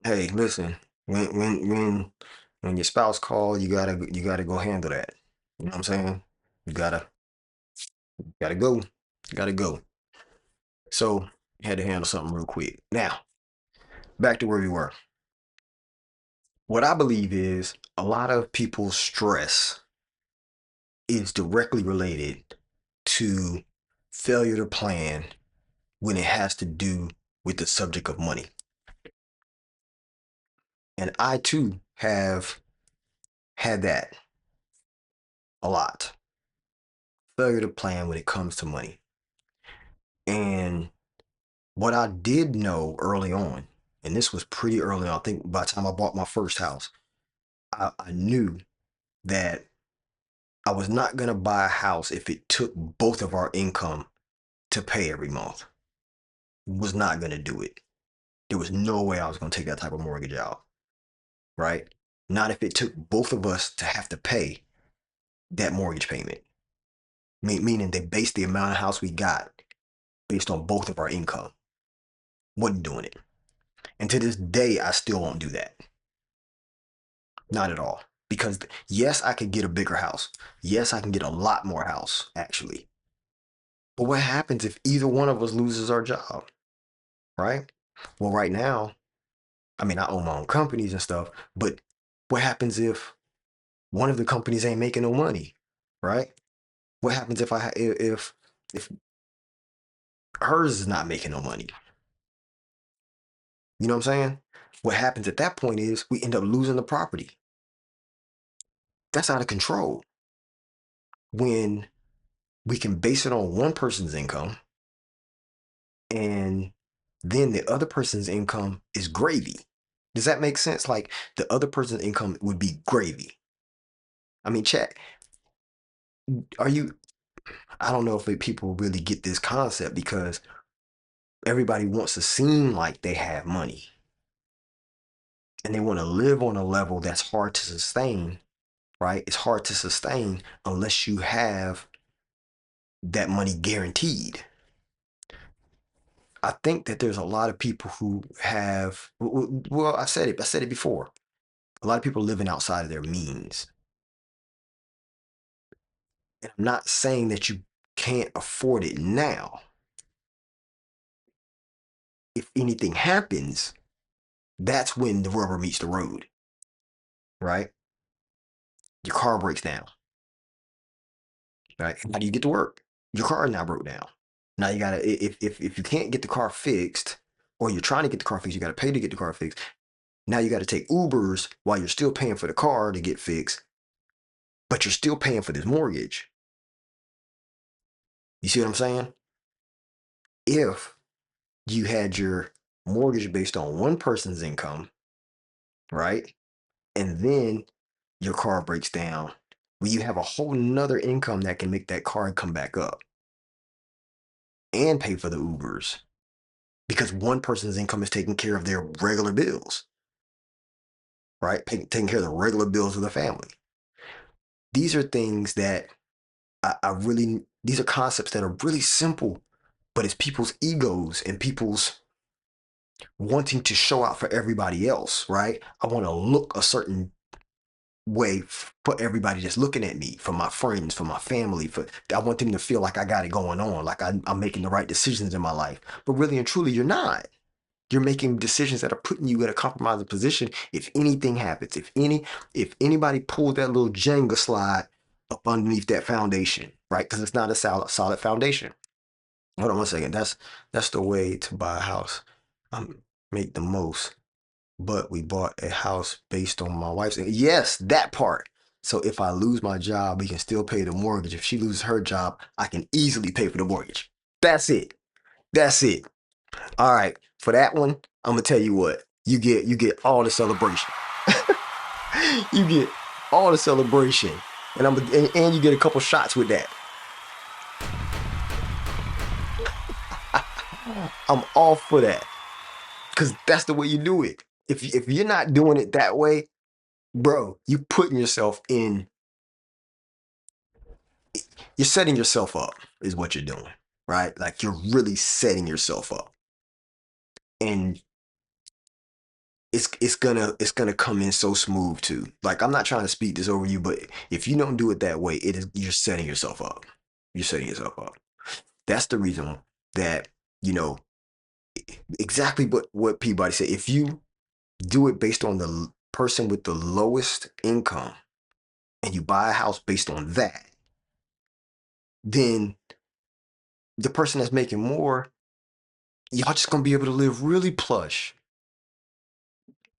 Hey, listen. When your spouse call, you gotta go handle that. You know what I'm saying? You gotta go. Gotta go. So had to handle something real quick. Now, back to where we were. What I believe is a lot of people's stress is directly related to failure to plan when it has to do with the subject of money. And I too have had that a lot. Failure to plan when it comes to money. And what I did know early on, and this was pretty early on, I think by the time I bought my first house, I knew that I was not going to buy a house if it took both of our income to pay every month. Was not going to do it. There was no way I was going to take that type of mortgage out, right? Not if it took both of us to have to pay that mortgage payment. Meaning they based the amount of house we got based on both of our income. Wasn't doing it. And to this day, I still won't do that. Not at all. Because yes, I could get a bigger house. Yes, I can get a lot more house, actually. But what happens if either one of us loses our job, right? Well, right now, I mean, I own my own companies and stuff, but what happens if one of the companies ain't making no money, right? What happens if hers is not making no money? You know what I'm saying? What happens at that point is we end up losing the property. That's out of control. When we can base it on one person's income and then the other person's income is gravy. Does that make sense? Like the other person's income would be gravy. I mean, chat, are you, I don't know if people really get this concept because everybody wants to seem like they have money and they want to live on a level that's hard to sustain, right? It's hard to sustain unless you have that money guaranteed. I think that there's a lot of people who have, well, I said it before. A lot of people living outside of their means. And I'm not saying that you can't afford it now. If anything happens, that's when the rubber meets the road, right? Your car breaks down, right? How do you get to work? Your car now broke down. Now you gotta, if you can't get the car fixed, or you're trying to get the car fixed, you gotta pay to get the car fixed. Now you gotta take Ubers while you're still paying for the car to get fixed, but you're still paying for this mortgage. You see what I'm saying? If you had your mortgage based on one person's income, right? And then your car breaks down, well, you have a whole nother income that can make that car come back up and pay for the Ubers because one person's income is taking care of their regular bills, right? Taking care of the regular bills of the family. These are things that I really, these are concepts that are really simple, but it's people's egos and people's wanting to show out for everybody else, right? I want to look a certain way for everybody that's looking at me, for my friends, for my family, for I want them to feel like I got it going on, like I'm making the right decisions in my life. But really and truly, you're not. You're making decisions that are putting you in a compromising position if anything happens. If anybody pulls that little Jenga slide up underneath that foundation, right? Because it's not a solid foundation. Hold on one second. That's the way to buy a house. Make the most, but we bought a house based on my wife's. Yes, that part. So if I lose my job, we can still pay the mortgage. If she loses her job, I can easily pay for the mortgage. That's it. That's it. All right. For that one, I'm gonna tell you what. You get all the celebration. You get all the celebration, and you get a couple shots with that. I'm all for that because that's the way you do it. If you're not doing it that way, bro, you putting yourself in, you're setting yourself up is what you're doing, right? Like you're really setting yourself up. and it's gonna come in so smooth too. Like I'm not trying to speak this over you, but if you don't do it that way, it is you're setting yourself up. You're setting yourself up. That's the reason that you know exactly what Peabody said. If you do it based on the person with the lowest income and you buy a house based on that, then the person that's making more, y'all just gonna be able to live really plush.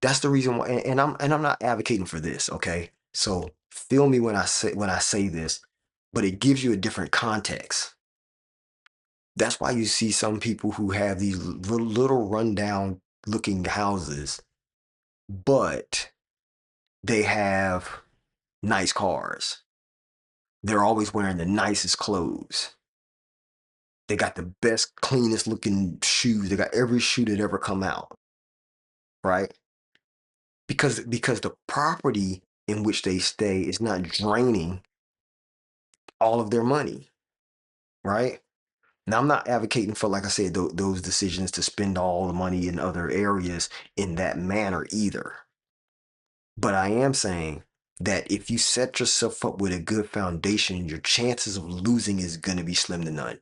That's the reason why, and I'm not advocating for this, okay? So feel me when I say this, but it gives you a different context. That's why you see some people who have these little rundown looking houses, but they have nice cars. They're always wearing the nicest clothes. They got the best, cleanest looking shoes. They got every shoe that ever come out, right? Because the property in which they stay is not draining all of their money, right? Now, I'm not advocating for, like I said, those decisions to spend all the money in other areas in that manner either. But I am saying that if you set yourself up with a good foundation, your chances of losing is going to be slim to none.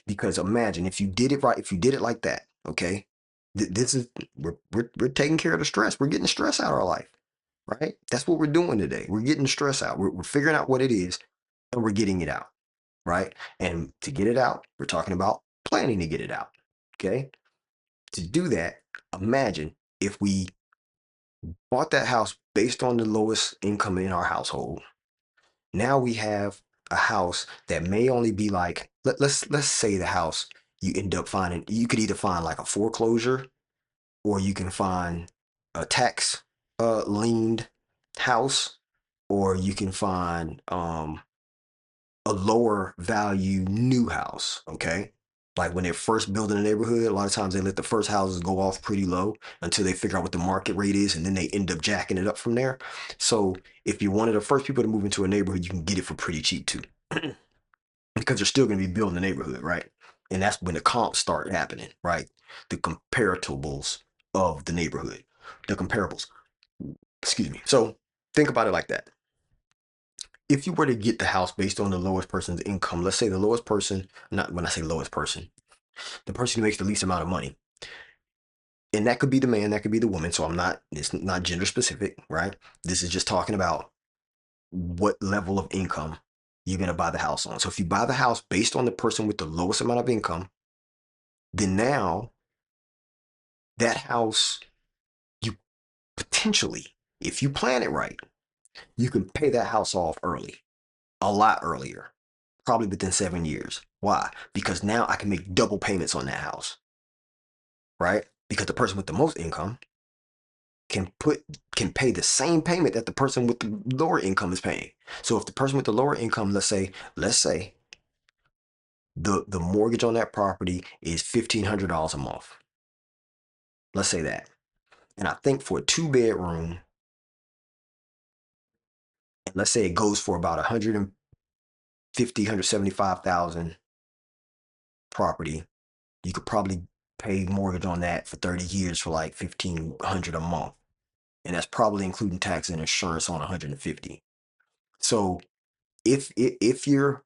Because imagine if you did it right, if you did it like that, okay? This is we're taking care of the stress. We're getting the stress out of our life, right? That's what we're doing today. We're getting the stress out. We're figuring out what it is, and we're getting it out, right? And to get it out, we're talking about planning to get it out. Okay. To do that, imagine if we bought that house based on the lowest income in our household. Now we have a house that may only be like, let's say the house you end up finding, you could either find like a foreclosure or you can find a tax leaned house, or you can find a lower value new house. Okay. Like when they're first building a neighborhood, a lot of times they let the first houses go off pretty low until they figure out what the market rate is, and then they end up jacking it up from there. So if you're one of the first people to move into a neighborhood, you can get it for pretty cheap too, because they're still going to be building the neighborhood, right? And that's when the comps start happening, right? The comparables of the neighborhood, the comparables. Excuse me. So think about it like that. If you were to get the house based on the lowest person's income, let's say the lowest person, not when I say lowest person, the person who makes the least amount of money, and that could be the man, that could be the woman. So it's not gender specific, right? This is just talking about what level of income you're going to buy the house on. So if you buy the house based on the person with the lowest amount of income, then now that house, you potentially, if you plan it right, you can pay that house off early, a lot earlier, probably within 7 years. Why? Because now I can make double payments on that house, right? Because the person with the most income can put can pay the same payment that the person with the lower income is paying. So if the person with the lower income, let's say the mortgage on that property is $1,500 a month. Let's say that. And I think for a 2 bedroom, and let's say it goes for about 150, 175,000 property, you could probably pay mortgage on that for 30 years for like 1,500 a month. And that's probably including tax and insurance on 150. So if you're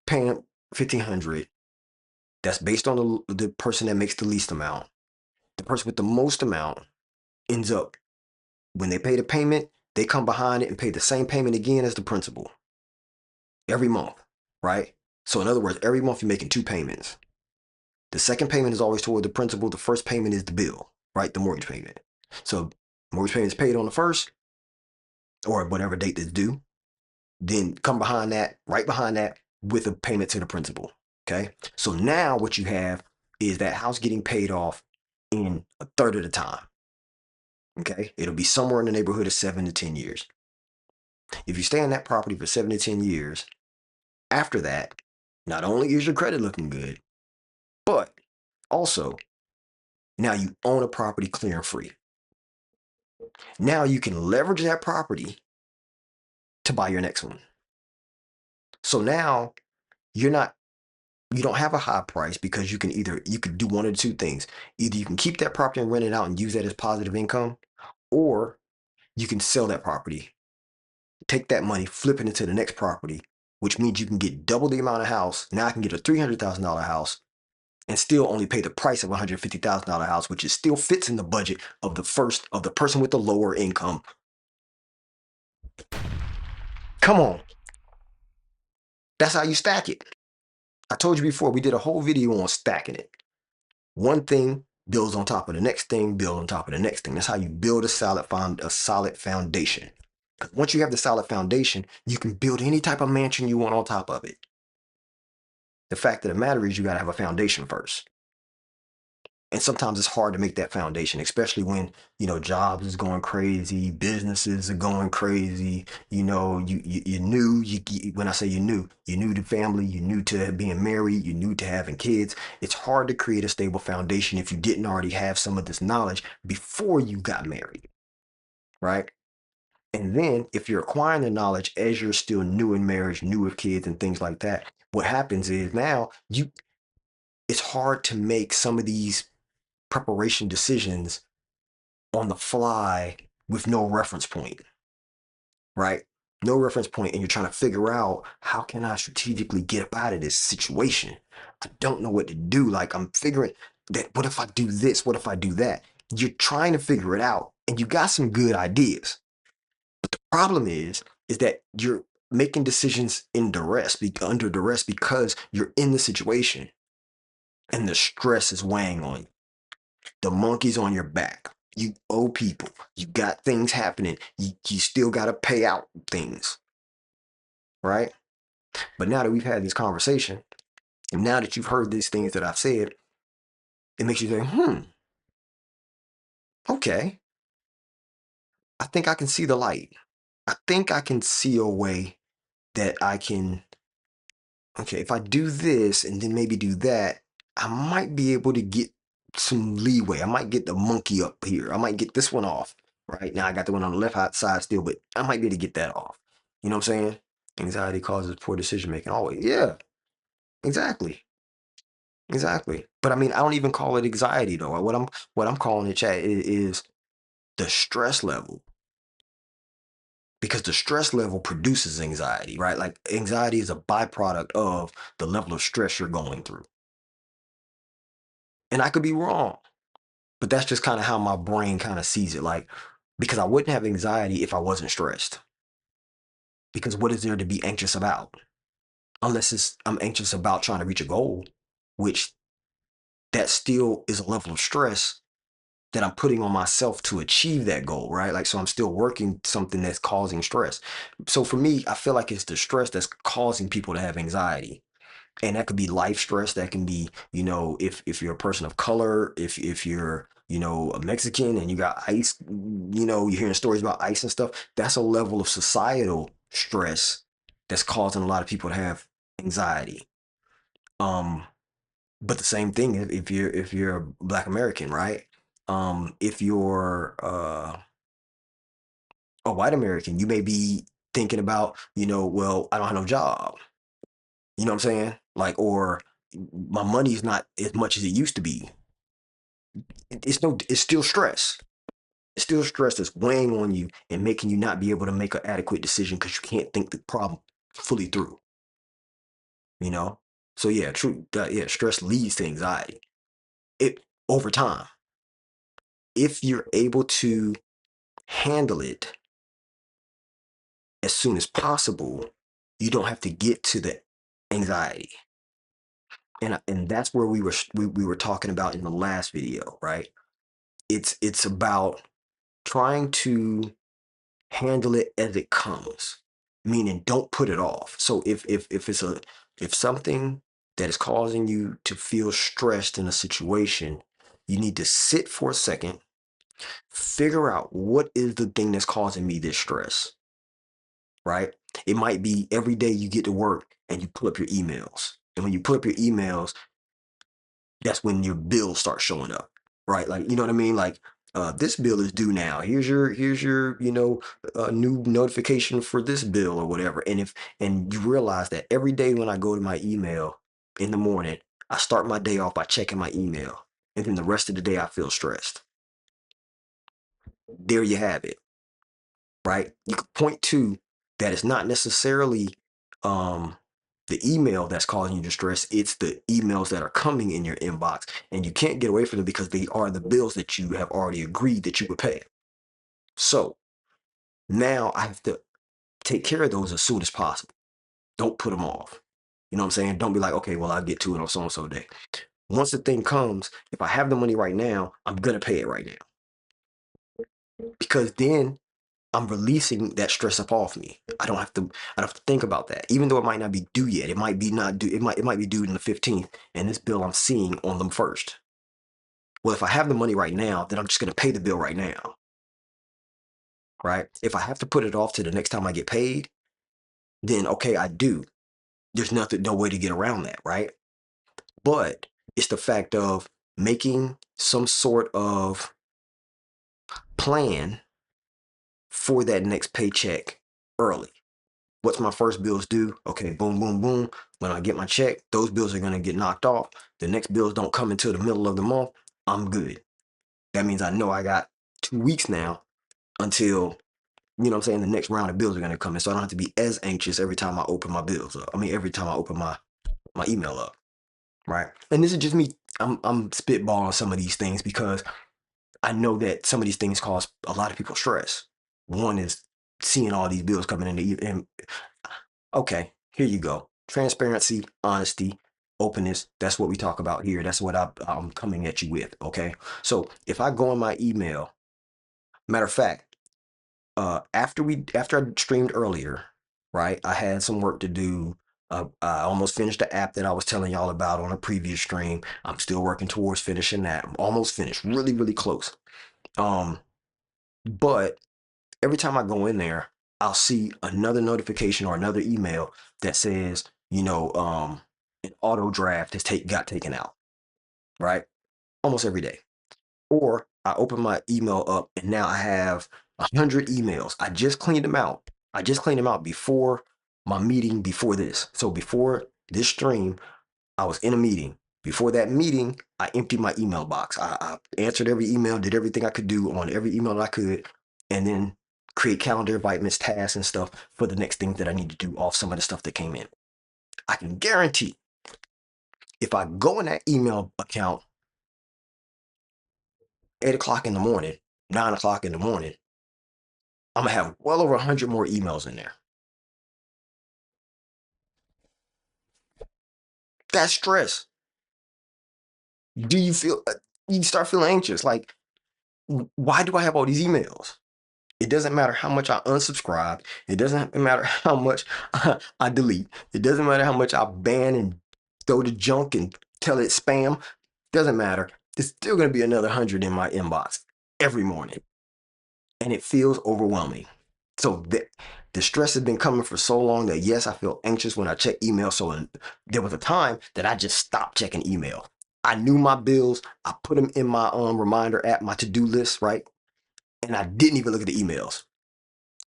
paying 1,500, that's based on the person that makes the least amount. The person with the most amount ends up, when they pay the payment, they come behind it and pay the same payment again as the principal every month, right? So in other words, every month you're making two payments. The second payment is always toward the principal. The first payment is the bill, right? The mortgage payment. So mortgage payment is paid on the first or whatever date that's due. Then come behind that, right behind that, with a payment to the principal. Okay. So now what you have is that house getting paid off in a third of the time. Okay. It'll be somewhere in the neighborhood of 7 to 10 years. If you stay on that property for 7 to 10 years, after that, not only is your credit looking good, but also now you own a property clear and free. Now you can leverage that property to buy your next one. So now you're not you don't have a high price because you could do one of the two things. Either you can keep that property and rent it out and use that as positive income, or you can sell that property, take that money, flip it into the next property, which means you can get double the amount of house. Now I can get a $300,000 house and still only pay the price of a $150,000 house, which is still fits in the budget of the person with the lower income. Come on, that's how you stack it. I told you before, we did a whole video on stacking it. One thing builds on top of the next thing, build on top of the next thing. That's how you build a solid foundation. Once you have the solid foundation, you can build any type of mansion you want on top of it. The fact of the matter is you got to have a foundation first. And sometimes it's hard to make that foundation, especially when, jobs is going crazy, businesses are going crazy. You new. When I say you're new to family, you're new to being married, you're new to having kids. It's hard to create a stable foundation if you didn't already have some of this knowledge before you got married, right? And then if you're acquiring the knowledge as you're still new in marriage, new with kids and things like that, what happens is now it's hard to make some of these preparation decisions on the fly with no reference point, right? No reference point, and you're trying to figure out how can I strategically get up out of this situation. I don't know what to do. Like I'm figuring that what if I do this? What if I do that? You're trying to figure it out, and you got some good ideas. But the problem is that you're making decisions under duress because you're in the situation and the stress is weighing on you. The monkey's on your back. You owe people. You got things happening. You still got to pay out things, right? But now that we've had this conversation, and now that you've heard these things that I've said, it makes you think, okay, I think I can see the light. I think I can see a way that I can, okay, if I do this and then maybe do that, I might be able to get some leeway. I might get the monkey up here. I might get this one off. Right now, I got the one on the left side still, but I might be able to get that off. You know what I'm saying? Anxiety causes poor decision making. Always, yeah, exactly, exactly. But I mean, I don't even call it anxiety though. What I'm calling it, chat, is the stress level, because the stress level produces anxiety, right? Like anxiety is a byproduct of the level of stress you're going through. And I could be wrong, but that's just kind of how my brain kind of sees it. Like, because I wouldn't have anxiety if I wasn't stressed. Because what is there to be anxious about? Unless I'm anxious about trying to reach a goal, which that still is a level of stress that I'm putting on myself to achieve that goal, right? Like, so I'm still working something that's causing stress. So for me, I feel like it's the stress that's causing people to have anxiety. And that could be life stress. That can be, if you're a person of color, if you're, a Mexican and you got ICE, you're hearing stories about ICE and stuff. That's a level of societal stress that's causing a lot of people to have anxiety. Um, but the same thing if you're a Black American, right? If you're a white American, you may be thinking about, well, I don't have no job. You know what I'm saying? Like, or my money's not as much as it used to be. It's still stress. It's still stress that's weighing on you and making you not be able to make an adequate decision because you can't think the problem fully through. You know? So yeah, true. Yeah, stress leads to anxiety. It over time. If you're able to handle it as soon as possible, you don't have to get to the anxiety. And that's where we were talking about in the last video, right? It's about trying to handle it as it comes, meaning don't put it off. So if something that is causing you to feel stressed in a situation, you need to sit for a second, figure out what is the thing that's causing me this stress, right? It might be every day you get to work and you pull up your emails. And when you pull up your emails, that's when your bills start showing up, right? Like, you know what I mean? Like, this bill is due now. Here's your new notification for this bill or whatever. And you realize that every day when I go to my email, in the morning, I start my day off by checking my email. And then the rest of the day, I feel stressed. There you have it, right? You could point to that it's not necessarily um, the email that's causing you distress. It's the emails that are coming in your inbox. And you can't get away from them because they are the bills that you have already agreed that you would pay. So now I have to take care of those as soon as possible. Don't put them off. You know what I'm saying? Don't be like, okay, well, I'll get to it on so and so day. Once the thing comes, if I have the money right now, I'm gonna pay it right now because then I'm releasing that stress up off me. I don't have to think about that. Even though it might not be due yet, it might be not due. It might be due on the 15th, and this bill I'm seeing on the first. Well, if I have the money right now, then I'm just gonna pay the bill right now, right? If I have to put it off to the next time I get paid, then okay, I do. There's nothing, no way to get around that, right? But it's the fact of making some sort of plan for that next paycheck early. What's my first bills due? Okay, boom, boom, boom. When I get my check, those bills are going to get knocked off. The next bills don't come until the middle of the month. I'm good. That means I know I got 2 weeks now until, you know what I'm saying, the next round of bills are going to come in. So I don't have to be as anxious every time I open my bills up. I mean, every time I open my email up. Right. And this is just me. I'm spitballing some of these things because I know that some of these things cause a lot of people stress. One is seeing all these bills coming in and okay, here you go. Transparency, honesty, openness. That's what we talk about here. That's what I'm coming at you with. Okay. So if I go in my email, matter of fact, after I streamed earlier, right? I had some work to do. I almost finished the app that I was telling y'all about on a previous stream. I'm still working towards finishing that. I'm almost finished. Really, really close. Um, but every time I go in there, I'll see another notification or another email that says, an auto draft got taken out, right? Almost every day. Or I open my email up and now I have 100 emails. I just cleaned them out. I just cleaned them out before my meeting before this. So before this stream, I was in a meeting. Before that meeting, I emptied my email box. I answered every email, did everything I could do on every email that I could, and then create calendar invite tasks and stuff for the next thing that I need to do off some of the stuff that came in. I can guarantee if I go in that email account 8 o'clock in the morning, 9 o'clock in the morning, I'm gonna have well over 100 more emails in there. That's stress. Do you feel? You start feeling anxious. Like, why do I have all these emails? It doesn't matter how much I unsubscribe. It doesn't matter how much I delete. It doesn't matter how much I ban and throw the junk and tell it spam. Doesn't matter. There's still gonna be another 100 in my inbox every morning, and it feels overwhelming. So the stress has been coming for so long that yes, I feel anxious when I check email. So there was a time that I just stopped checking email. I knew my bills. I put them in my reminder app, my to-do list, right? And I didn't even look at the emails.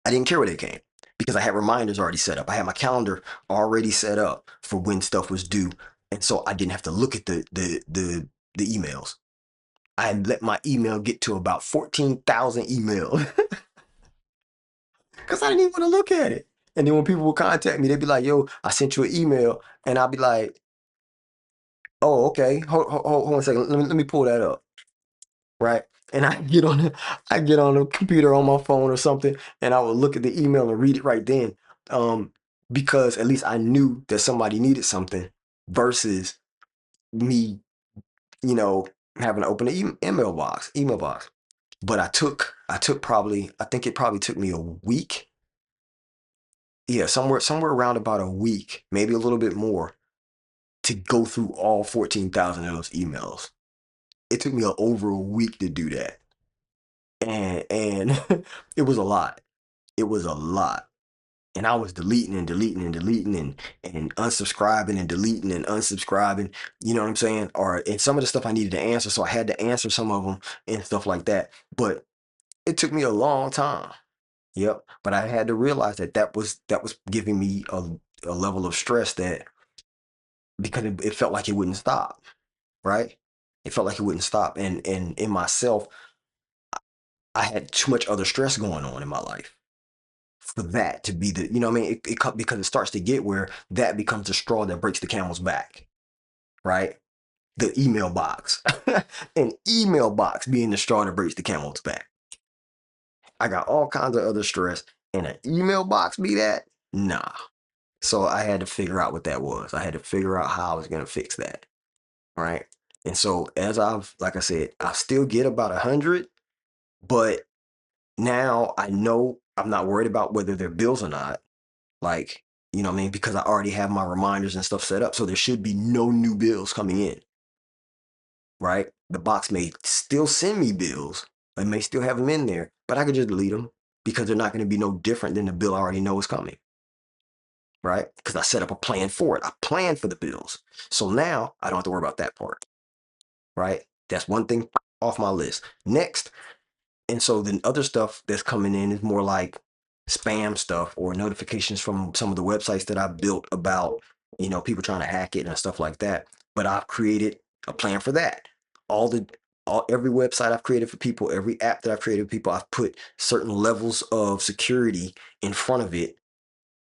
I didn't care where they came because I had reminders already set up. I had my calendar already set up for when stuff was due, and so I didn't have to look at the emails. I had let my email get to about 14,000 emails because I didn't even want to look at it. And then when people would contact me, they'd be like, "Yo, I sent you an email," and I'll be like, "Oh, okay. Hold on a second. Let me pull that up." Right? And I get on the computer on my phone or something, and I would look at the email and read it right then, um, because at least I knew that somebody needed something versus me, you know, having to open the email box. But I took probably I think it probably took me a week, yeah, somewhere around about a week, maybe a little bit more, to go through all 14,000 of those emails. It took me over a week to do that, and it was a lot. It was a lot. And I was deleting and deleting and deleting and unsubscribing and deleting and unsubscribing. You know what I'm saying? Or and some of the stuff I needed to answer, so I had to answer some of them and stuff like that. But it took me a long time. Yep. But I had to realize that that was giving me a level of stress that because it felt like it wouldn't stop, right? It felt like it wouldn't stop. And in myself, I had too much other stress going on in my life for that to be the, you know what I mean? Because it starts to get where that becomes the straw that breaks the camel's back, right? The email box, an email box being the straw that breaks the camel's back. I got all kinds of other stress, and an email box be that? Nah. So I had to figure out what that was. I had to figure out how I was going to fix that, right? And so as I've, like I said, I still get about 100, but now I know I'm not worried about whether they're bills or not. Like, you know what I mean? Because I already have my reminders and stuff set up. So there should be no new bills coming in, right? The box may still send me bills. I may still have them in there, but I could just delete them because they're not going to be no different than the bill I already know is coming, right? Because I set up a plan for it. I planned for the bills. So now I don't have to worry about that part, right? That's one thing off my list. Next, and so then other stuff that's coming in is more like spam stuff or notifications from some of the websites that I built about, people trying to hack it and stuff like that. But I've created a plan for that. All the every website I've created for people, every app that I've created for people, I've put certain levels of security in front of it,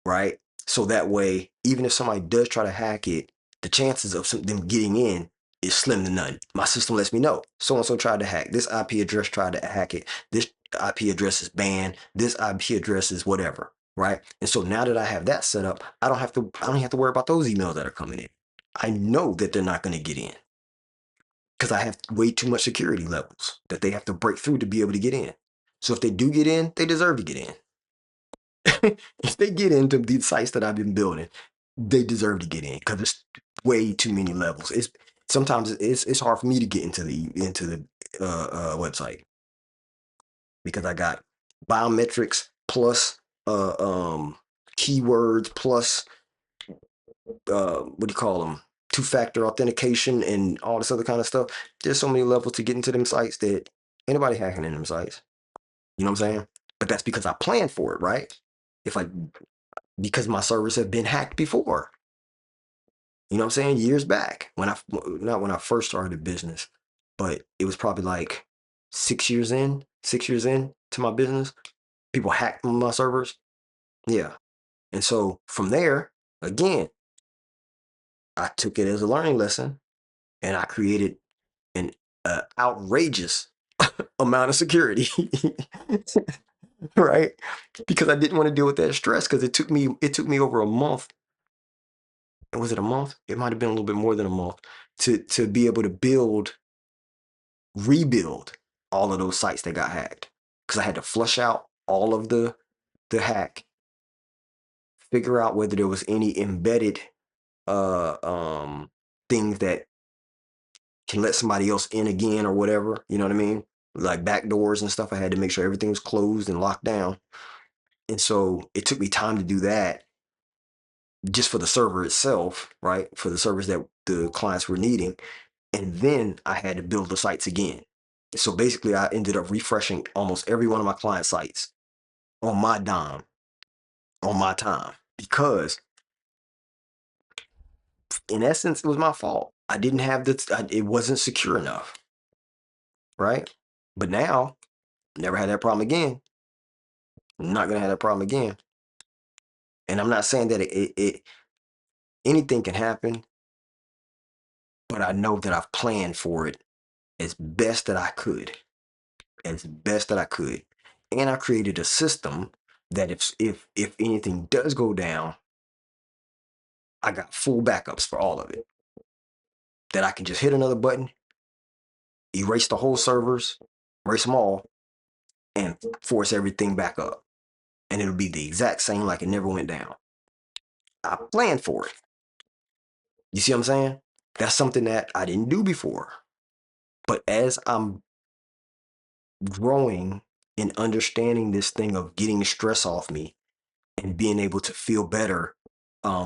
right? So that way, even if somebody does try to hack it, the chances of them getting in is slim to none. My system lets me know so and so tried to hack this IP address, tried to hack it. This IP address is banned. This IP address is whatever, right? And so now that I have that set up, I don't have to worry about those emails that are coming in. I know that they're not going to get in because I have way too much security levels that they have to break through to be able to get in. So if they do get in, they deserve to get in. If they get into these sites that I've been building, they deserve to get in because it's way too many levels. It's sometimes it's hard for me to get into the website because I got biometrics plus uh um keywords plus what do you call them, two-factor authentication and all this other kind of stuff. There's so many levels to get into them sites that anybody hacking in them sites. You know what I'm saying? But that's because I planned for it, right? If I Because my servers have been hacked before. You know what I'm saying? Years back when not when I first started the business, but it was probably like 6 years in to my business. People hacked my servers. Yeah. And so from there, again, I took it as a learning lesson and I created an outrageous amount of security. Right? Because I didn't want to deal with that stress because it took me over a month. Was it a month? It might have been a little bit more than a month to be able to rebuild all of those sites that got hacked. Because I had to flush out all of the hack, figure out whether there was any embedded uh um things that can let somebody else in again or whatever. You know what I mean? Like backdoors and stuff. I had to make sure everything was closed and locked down. And so it took me time to do that just for the server itself, right? For the servers that the clients were needing. And then I had to build the sites again. So basically, I ended up refreshing almost every one of my client sites on my dime, on my time, because in essence, it was my fault. I didn't have it wasn't secure enough, right? But now, never had that problem again. I'm not gonna have that problem again. And I'm not saying that anything can happen, but I know that I've planned for it as best that I could, as best that I could, and I created a system that if anything does go down, I got full backups for all of it. That I can just hit another button, erase the whole servers, erase them all, and force everything back up. And it'll be the exact same like it never went down. I planned for it. You see what I'm saying? That's something that I didn't do before. But as I'm growing and understanding this thing of getting the stress off me and being able to feel better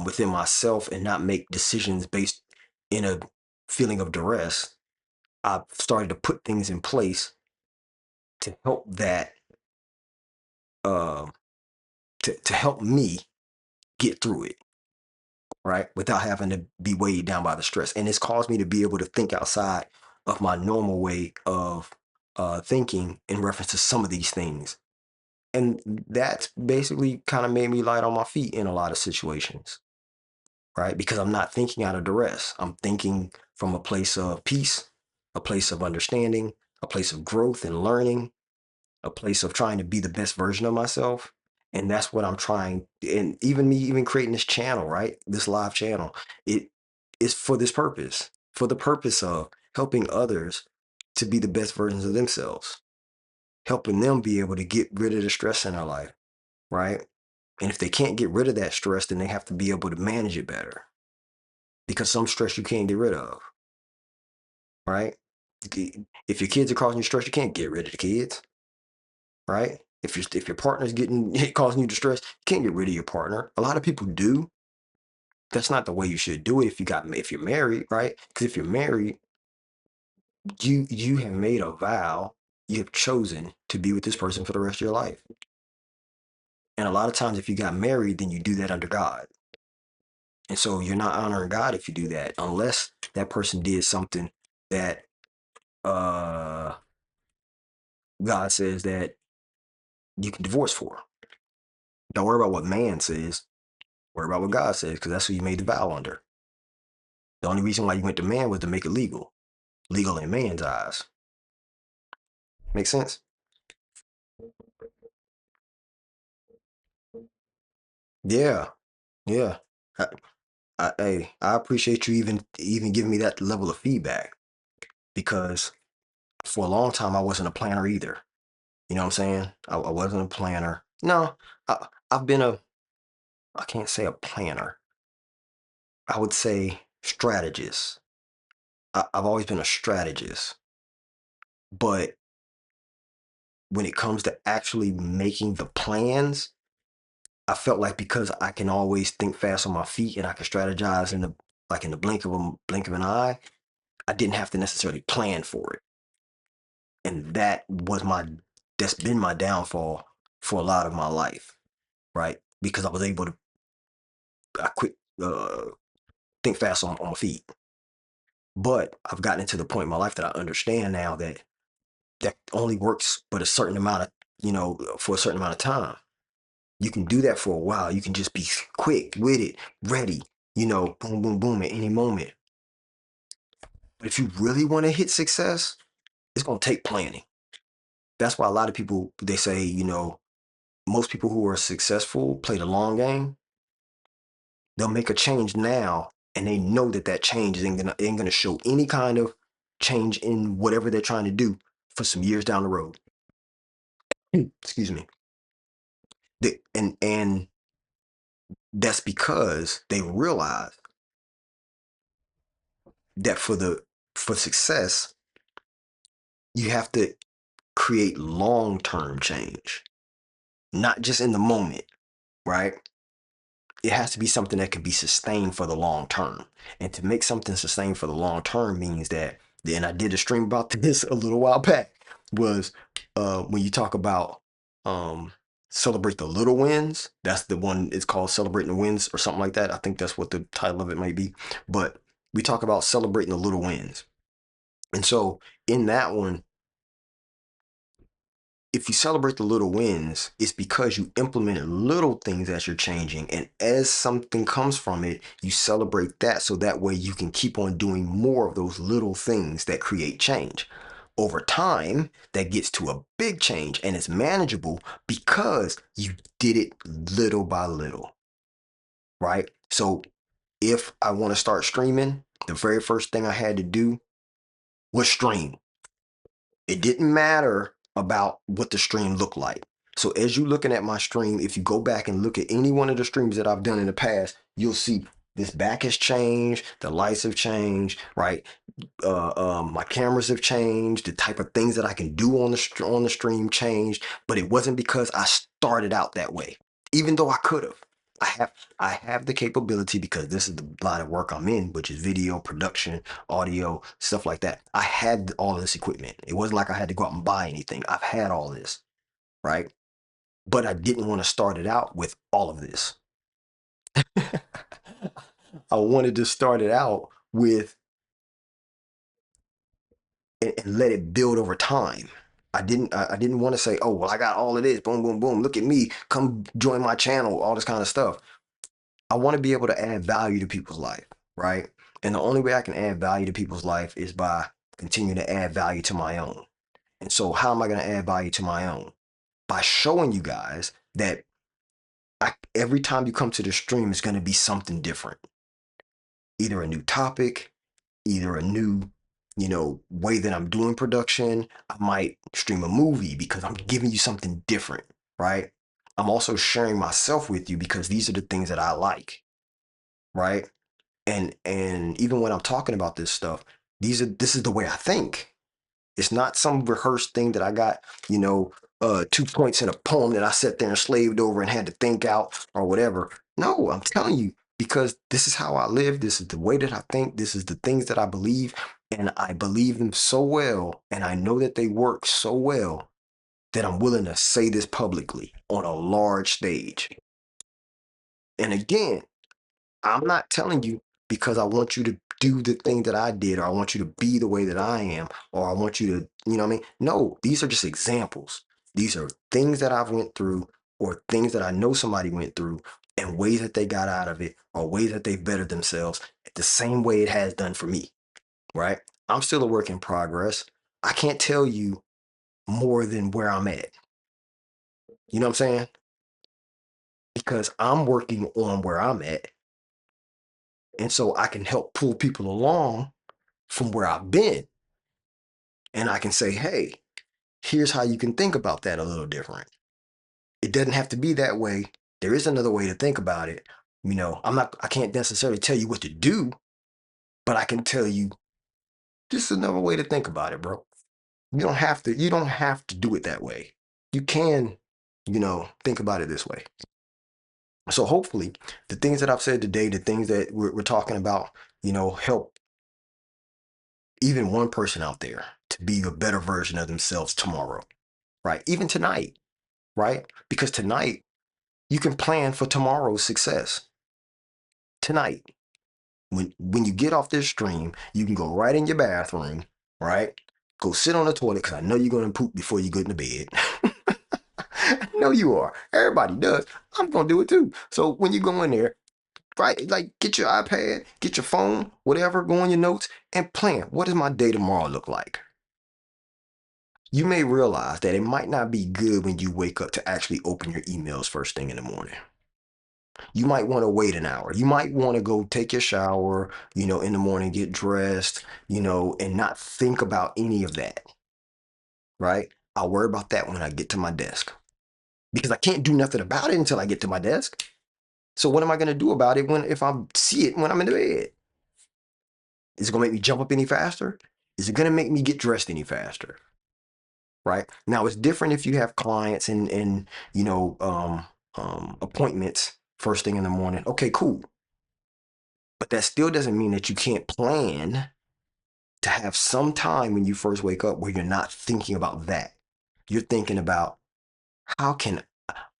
within myself and not make decisions based in a feeling of duress, I've started to put things in place to help that uh, to help me get through it. right? Without having to be weighed down by the stress. And it's caused me to be able to think outside of my normal way of thinking in reference to some of these things. And that's basically kind of made me light on my feet in a lot of situations, right? Because I'm not thinking out of duress. I'm thinking from a place of peace, a place of understanding, a place of growth and learning, a place of trying to be the best version of myself. And that's what I'm trying. And even me, even creating this channel, right? This live channel, it is for this purpose, for the purpose of helping others to be the best versions of themselves, helping them be able to get rid of the stress in their life, right? And if they can't get rid of that stress, then they have to be able to manage it better because some stress you can't get rid of, right? If your kids are causing you stress, you can't get rid of the kids, right? If your partner's getting causing you distress, you can't get rid of your partner. A lot of people do. That's not the way you should do it if you're married, right? Because if you're married, you have made a vow, you have chosen to be with this person for the rest of your life. And a lot of times if you got married, then you do that under God. And so you're not honoring God if you do that, unless that person did something that uh God says that you can divorce for. Don't worry about what man says, worry about what God says, because that's who you made the vow under. The only reason why you went to man was to make it legal. Legal in man's eyes. Make sense? Yeah. Yeah. Hey, I appreciate you even giving me that level of feedback because for a long time I wasn't a planner either. You know what I'm saying? I wasn't a planner. No, I've been I can't say a planner. I would say strategist. I've always been a strategist, but when it comes to actually making the plans, I felt like because I can always think fast on my feet and I can strategize in the blink of an eye, I didn't have to necessarily plan for it. And that's been my downfall for a lot of my life, right? Because I was able to I quit think fast on my feet. But I've gotten to the point in my life that I understand now that that only works but a certain amount of, for a certain amount of time. You can do that for a while. You can just be quick with it, ready, boom, boom, boom at any moment. But if you really want to hit success, it's going to take planning. That's why a lot of people, they say, most people who are successful play the long game. They'll make a change now and they know that that change ain't gonna show any kind of change in whatever they're trying to do for some years down the road. Excuse me. And that's because they realize that for success, you have to create long-term change, not just in the moment, right? It has to be something that can be sustained for the long term. And to make something sustained for the long term means that, and I did a stream about this a little while back, was when you talk about um, celebrate the little wins. That's the one, it's called Celebrating the Wins or something like that. I think that's what the title of it might be. But we talk about celebrating the little wins. And so in that one, if you celebrate the little wins, it's because you implemented little things that you're changing. And as something comes from it, you celebrate that so that way you can keep on doing more of those little things that create change. Over time, that gets to a big change and it's manageable because you did it little by little, right? So if I want to start streaming, the very first thing I had to do was stream. It didn't matter about what the stream looked like. So as you're looking at my stream, if you go back and look at any one of the streams that I've done in the past, you'll see this back has changed, the lights have changed, right? My cameras have changed, the type of things that I can do on the stream changed, but it wasn't because I started out that way, even though I could have. I have the capability because this is the line of work I'm in, which is video production, audio, stuff like that. I had all of this equipment. It wasn't like I had to go out and buy anything. I've had all this, right? But I didn't want to start it out with all of this. I wanted to start it out with and let it build over time. I didn't want to say, oh well, I got all of this, boom, boom, boom. Look at me, come join my channel, all this kind of stuff. I want to be able to add value to people's life, right? And the only way I can add value to people's life is by continuing to add value to my own. And so, how am I going to add value to my own? By showing you guys that every time you come to the stream, it's going to be something different. Either a new topic, either a new, way that I'm doing production. I might stream a movie because I'm giving you something different, right? I'm also sharing myself with you because these are the things that I like, right? And even when I'm talking about this stuff, this is the way I think. It's not some rehearsed thing that I got, 2 points in a poem that I sat there and slaved over and had to think out or whatever. No, I'm telling you, because this is how I live. This is the way that I think. This is the things that I believe. And I believe them so well. And I know that they work so well that I'm willing to say this publicly on a large stage. And again, I'm not telling you because I want you to do the thing that I did, or I want you to be the way that I am, or I want you to, you know what I mean? No, these are just examples. These are things that I've went through, or things that I know somebody went through, and ways that they got out of it, or ways that they've bettered themselves the same way it has done for me, right? I'm still a work in progress. I can't tell you more than where I'm at. You know what I'm saying? Because I'm working on where I'm at. And so I can help pull people along from where I've been. And I can say, hey, here's how you can think about that a little different. It doesn't have to be that way. There is another way to think about it. I can't necessarily tell you what to do, but I can tell you this is another way to think about it, bro. You don't have to do it that way. You can, think about it this way. So hopefully the things that I've said today, the things that we're talking about, help even one person out there to be a better version of themselves tomorrow, right? Even tonight, right? Because tonight you can plan for tomorrow's success. Tonight, when you get off this stream, you can go right in your bathroom, right? Go sit on the toilet because I know you're gonna poop before you get into bed. I know you are. Everybody does. I'm gonna do it too. So when you go in there, right, like get your iPad, get your phone, whatever, go on your notes and plan. What does my day tomorrow look like? You may realize that it might not be good when you wake up to actually open your emails first thing in the morning. You might want to wait an hour. You might want to go take your shower, in the morning, get dressed, and not think about any of that, right? I'll worry about that when I get to my desk because I can't do nothing about it until I get to my desk. So what am I going to do about it if I see it when I'm in the bed? Is it going to make me jump up any faster? Is it going to make me get dressed any faster? Right now, it's different if you have clients and appointments first thing in the morning. Okay, cool. But that still doesn't mean that you can't plan to have some time when you first wake up where you're not thinking about that. You're thinking about how can,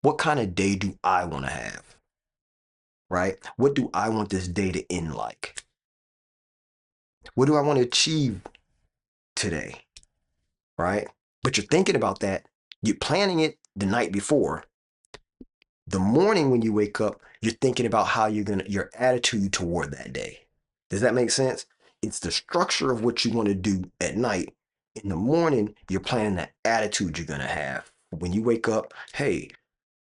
what kind of day do I want to have? Right? What do I want this day to end like? What do I want to achieve today? Right? But you're thinking about that. You're planning it the night before. The morning when you wake up, you're thinking about how your attitude toward that day. Does that make sense? It's the structure of what you want to do at night. In the morning, you're planning that attitude you're going to have. When you wake up, hey,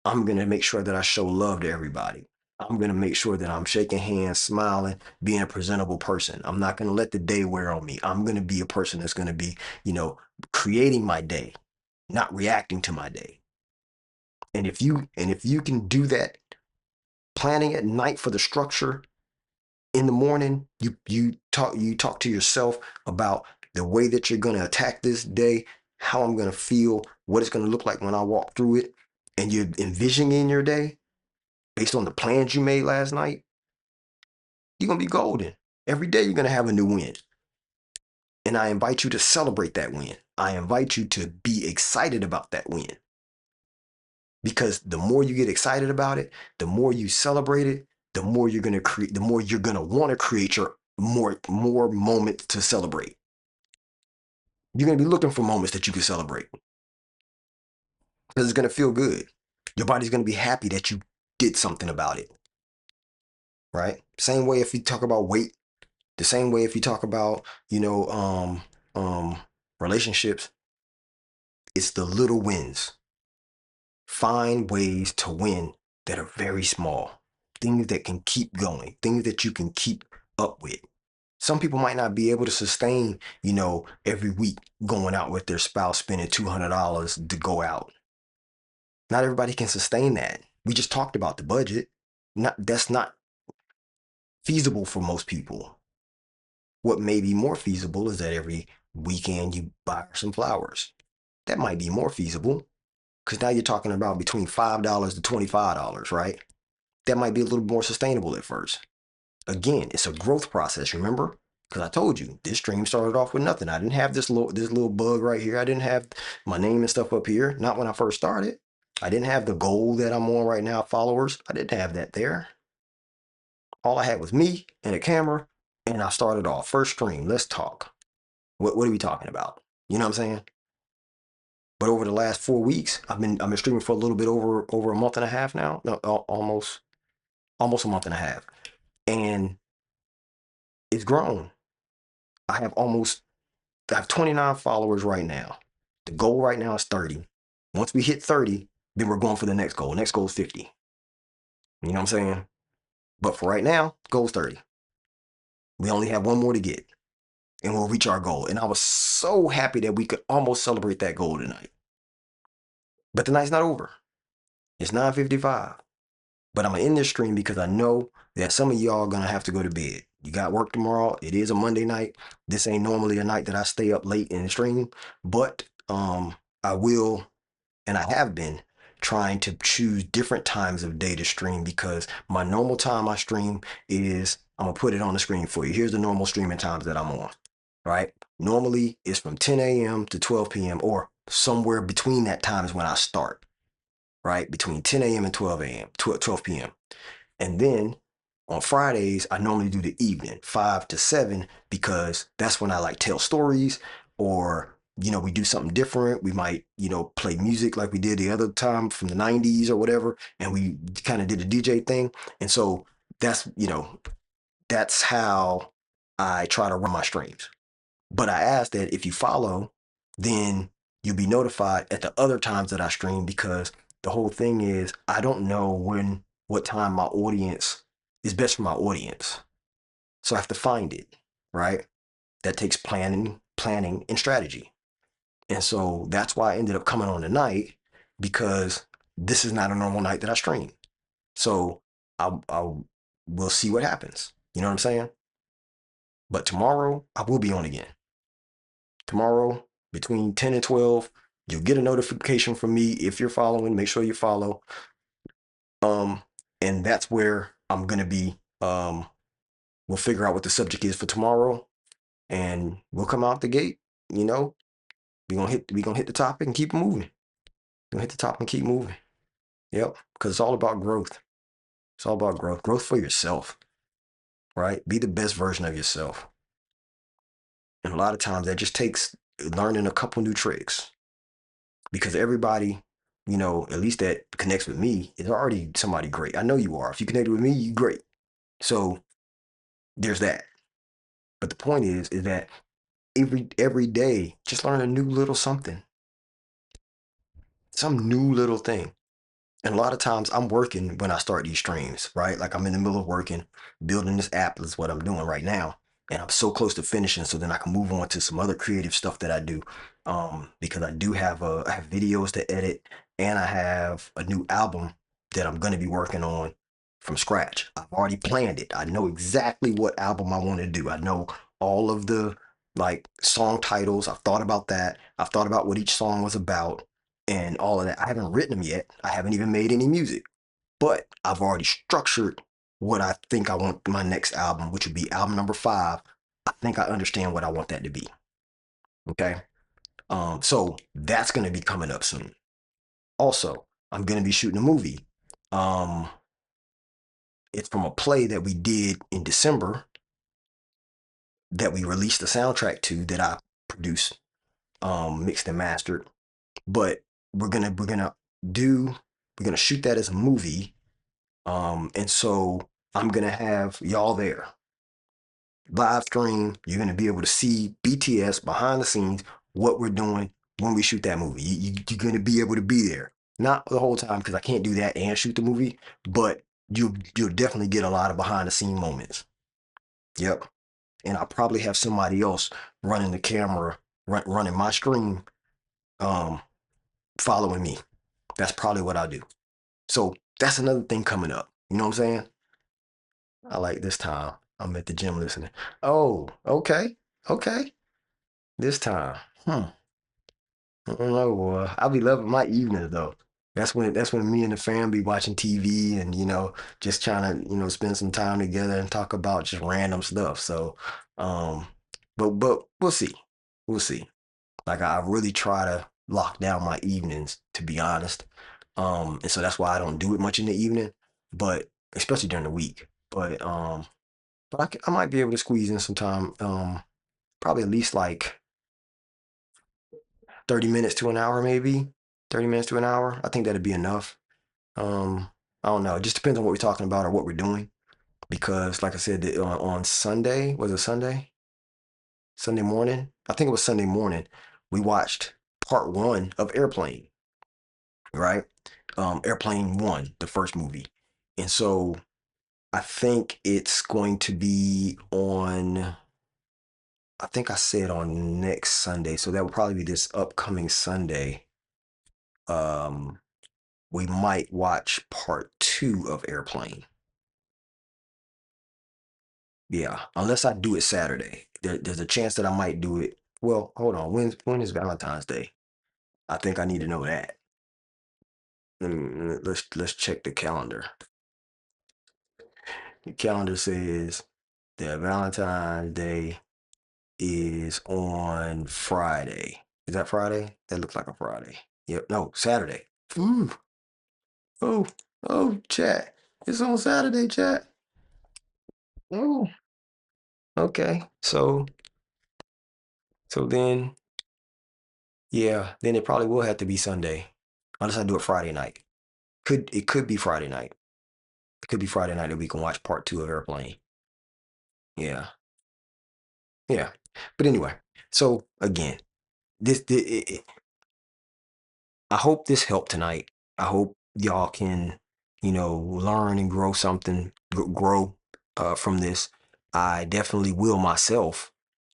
I'm going to make sure that I show love to everybody. I'm going to make sure that I'm shaking hands, smiling, being a presentable person. I'm not going to let the day wear on me. I'm going to be a person that's going to be, creating my day, not reacting to my day. And if you can do that, planning at night for the structure, in the morning, you talk to yourself about the way that you're going to attack this day, how I'm going to feel, what it's going to look like when I walk through it, and you're envisioning your day based on the plans you made last night, you're going to be golden. Every day you're going to have a new win. And I invite you to celebrate that win. I invite you to be excited about that win. Because the more you get excited about it, the more you celebrate it, the more you're gonna create, the more you're gonna want to create your more moments to celebrate. You're gonna be looking for moments that you can celebrate because it's gonna feel good. Your body's gonna be happy that you did something about it, right? Same way if you talk about weight, the same way if you talk about, um relationships, it's the little wins. Find ways to win that are very small, things that can keep going, things that you can keep up with. Some people might not be able to sustain, every week going out with their spouse, spending $200 to go out. Not everybody can sustain that. We just talked about the budget. That's not feasible for most people. What may be more feasible is that every weekend you buy her some flowers. That might be more feasible because now you're talking about between $5 to $25, right? That might be a little more sustainable at first. Again, it's a growth process, remember? Because I told you this stream started off with nothing. I didn't have this little bug right here. I didn't have my name and stuff up here. Not when I first started. I didn't have the goal that I'm on right now, followers. I didn't have that there. All I had was me and a camera, and I started off first stream. Let's talk. What are we talking about? You know what I'm saying? But over the last 4 weeks, I've been streaming for a little bit over a month and a half now. No, almost a month and a half, and it's grown. I have almost I have 29 followers right now. The goal right now is 30. Once we hit 30, then we're going for the next goal. Next goal is 50. You know what I'm saying? But for right now, goal is 30. We only have one more to get, and we'll reach our goal. And I was so happy that we could almost celebrate that goal tonight. But the night's not over. It's 9:55. But I'm gonna end this stream because I know that some of y'all are gonna have to go to bed. You got work tomorrow. It is a Monday night. This ain't normally a night that I stay up late in the stream, but I will, and I have been trying to choose different times of day to stream because my normal time I stream is, I'm gonna put it on the screen for you. Here's the normal streaming times that I'm on. Right? Normally it's from 10 a.m. to 12 p.m. or somewhere between that time is when I start. Right? Between 10 a.m. and 12 a.m. 12 p.m. And then on Fridays, I normally do the evening, 5 to 7, because that's when I like tell stories or, we do something different. We might, play music like we did the other time from the 90s or whatever. And we kind of did a DJ thing. And so that's, that's how I try to run my streams. But I ask that if you follow, then you'll be notified at the other times that I stream because the whole thing is I don't know what time my audience is best for my audience. So I have to find it, right? That takes planning and strategy. And so that's why I ended up coming on tonight because this is not a normal night that I stream. So I will see what happens. You know what I'm saying? But tomorrow I will be on again. Tomorrow between 10 and 12, you'll get a notification from me if you're following. Make sure you follow. Um, and that's where I'm gonna be. We'll figure out what the subject is for tomorrow, and we'll come out the gate. You know, we gonna hit the topic and keep moving. We're gonna hit the top and keep moving. Yep, because it's all about growth. It's all about growth. Growth for yourself, right? Be the best version of yourself. And a lot of times that just takes learning a couple new tricks because everybody, at least that connects with me, is already somebody great. I know you are. If you connected with me, you great. So there's that. But the point is that every day, just learn a new little something, some new little thing. And a lot of times I'm working when I start these streams, right? Like I'm in the middle of working, building this app is what I'm doing right now. And I'm so close to finishing, so then I can move on to some other creative stuff that I do. Because I have videos to edit and I have a new album that I'm gonna be working on from scratch. I've already planned it. I know exactly what album I want to do. I know all of the like song titles. I've thought about that. I've thought about what each song was about and all of that. I haven't written them yet. I haven't even made any music, but I've already structured what I think I want my next album, which would be album number 5. I think I understand what I want that to be. Okay. So that's going to be coming up soon. Also, I'm going to be shooting a movie. Um, it's from a play that we did in December that we released the soundtrack to that I produced, mixed and mastered. But we're gonna do we're gonna shoot that as a movie. And so I'm gonna have y'all there live stream. You're gonna be able to see BTS behind the scenes, what we're doing when we shoot that movie. You're gonna be able to be there, not the whole time because I can't do that and shoot the movie, but you'll definitely get a lot of behind the scene moments. Yep. And I'll probably have somebody else running the camera, running my stream, um, following me. That's probably what I'll do. So that's another thing coming up. You know what I'm saying? I like this time. I'm at the gym listening. Oh, okay. Okay. This time. I don't know, boy. I'll be loving my evenings though. That's when me and the fam be watching TV and just trying to spend some time together and talk about just random stuff. So, um, but we'll see. We'll see. Like I really try to lock down my evenings, to be honest. And so that's why I don't do it much in the evening, but especially during the week. But I might be able to squeeze in some time. Probably at least like 30 minutes to an hour, maybe 30 minutes to an hour. I think that'd be enough. I don't know. It just depends on what we're talking about or what we're doing. Because, like I said, on Sunday, was it Sunday? Sunday morning? I think it was Sunday morning. We watched part one of Airplane, right? Airplane One, the first movie. And so I think it's going to be on, I think I said on next Sunday. So that would probably be this upcoming Sunday. Um, we might watch part two of Airplane. Yeah, unless I do it Saturday. There's a chance that I might do it. Well, hold on. When is Valentine's Day? I think I need to know that. Let's check the calendar. The calendar says that Valentine's Day is on Friday. Is that Friday? That looks like a Friday. Yep. No, Saturday. Ooh. Oh. Oh, chat. It's on Saturday, chat. Oh. Okay. So then, yeah, then it probably will have to be Sunday, unless I do it Friday night. It could be Friday night. It could be Friday night that we can watch part two of Airplane. Yeah, yeah. But anyway, so again, I hope this helped tonight. I hope y'all can, learn and grow something, grow from this. I definitely will myself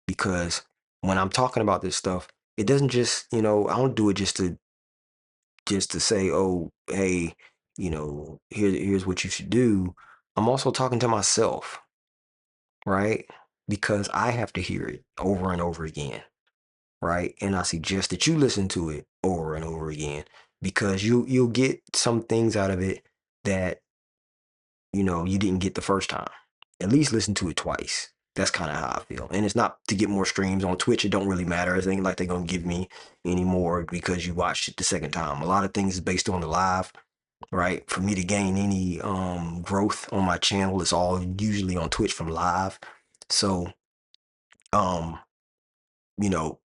because when I'm talking about this stuff, it doesn't just, I don't do it just to say, oh, hey, here's what you should do. I'm also talking to myself, right? Because I have to hear it over and over again, right? And I suggest that you listen to it over and over again because you'll get some things out of it that you didn't get the first time. At least listen to it twice. That's kind of how I feel. And it's not to get more streams on Twitch. It don't really matter. It ain't like they're gonna give me any more because you watched it the second time. A lot of things is based on the live, right? For me to gain any growth on my channel, it's all usually on Twitch from live. So um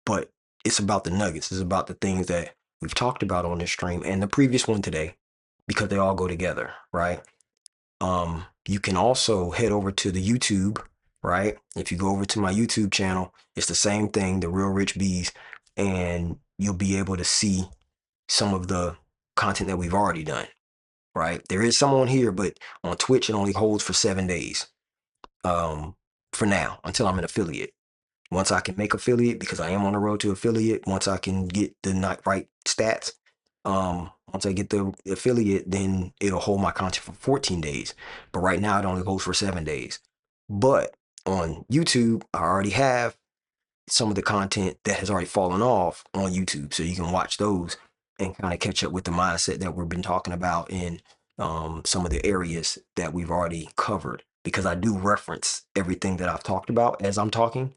but it's about the nuggets. It's about the things that we've talked about on this stream and the previous one today because they all go together, right? You can also head over to the YouTube, right? If you go over to my YouTube channel, it's the same thing, the Real Rich Bees, and you'll be able to see some of the content that we've already done, right? There is some on here, but on Twitch it only holds for 7 days. For now, until I'm an affiliate. Once I can make affiliate, because I am on the road to affiliate, once I can get the right stats, once I get the affiliate, then it'll hold my content for 14 days. But right now it only holds for 7 days. But on YouTube, I already have some of the content that has already fallen off on YouTube. So you can watch those and kind of catch up with the mindset that we've been talking about in some of the areas that we've already covered. Because I do reference everything that I've talked about as I'm talking,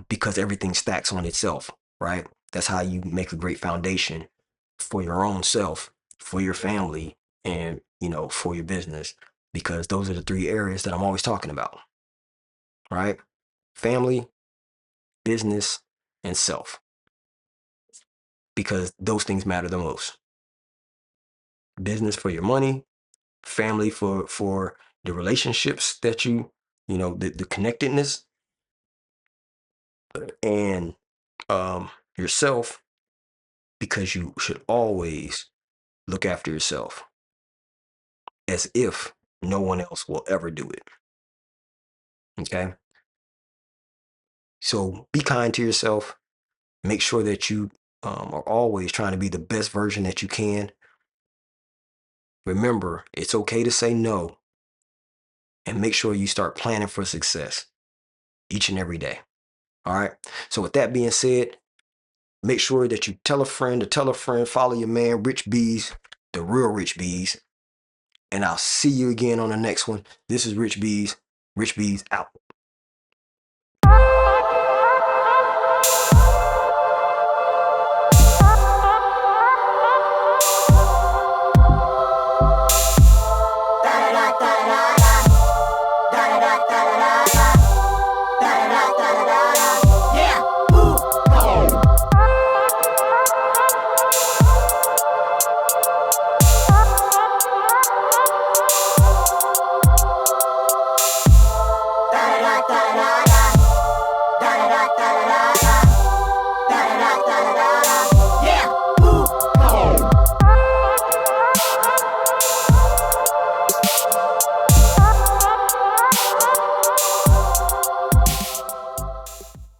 because everything stacks on itself, right? That's how you make a great foundation for your own self, for your family, and for your business. because those are the three areas that I'm always talking about, right? Family, business, and self, because those things matter the most. Business for your money, family for the relationships that the connectedness, and yourself, because you should always look after yourself as if no one else will ever do it. Okay. So be kind to yourself. Make sure that you are always trying to be the best version that you can. Remember, it's okay to say no, and make sure you start planning for success each and every day. All right. So with that being said, make sure that you tell a friend to tell a friend, follow your man, Rich Bees, the real Rich Bees. And I'll see you again on the next one. This is Rich Bees. Rich Bees out.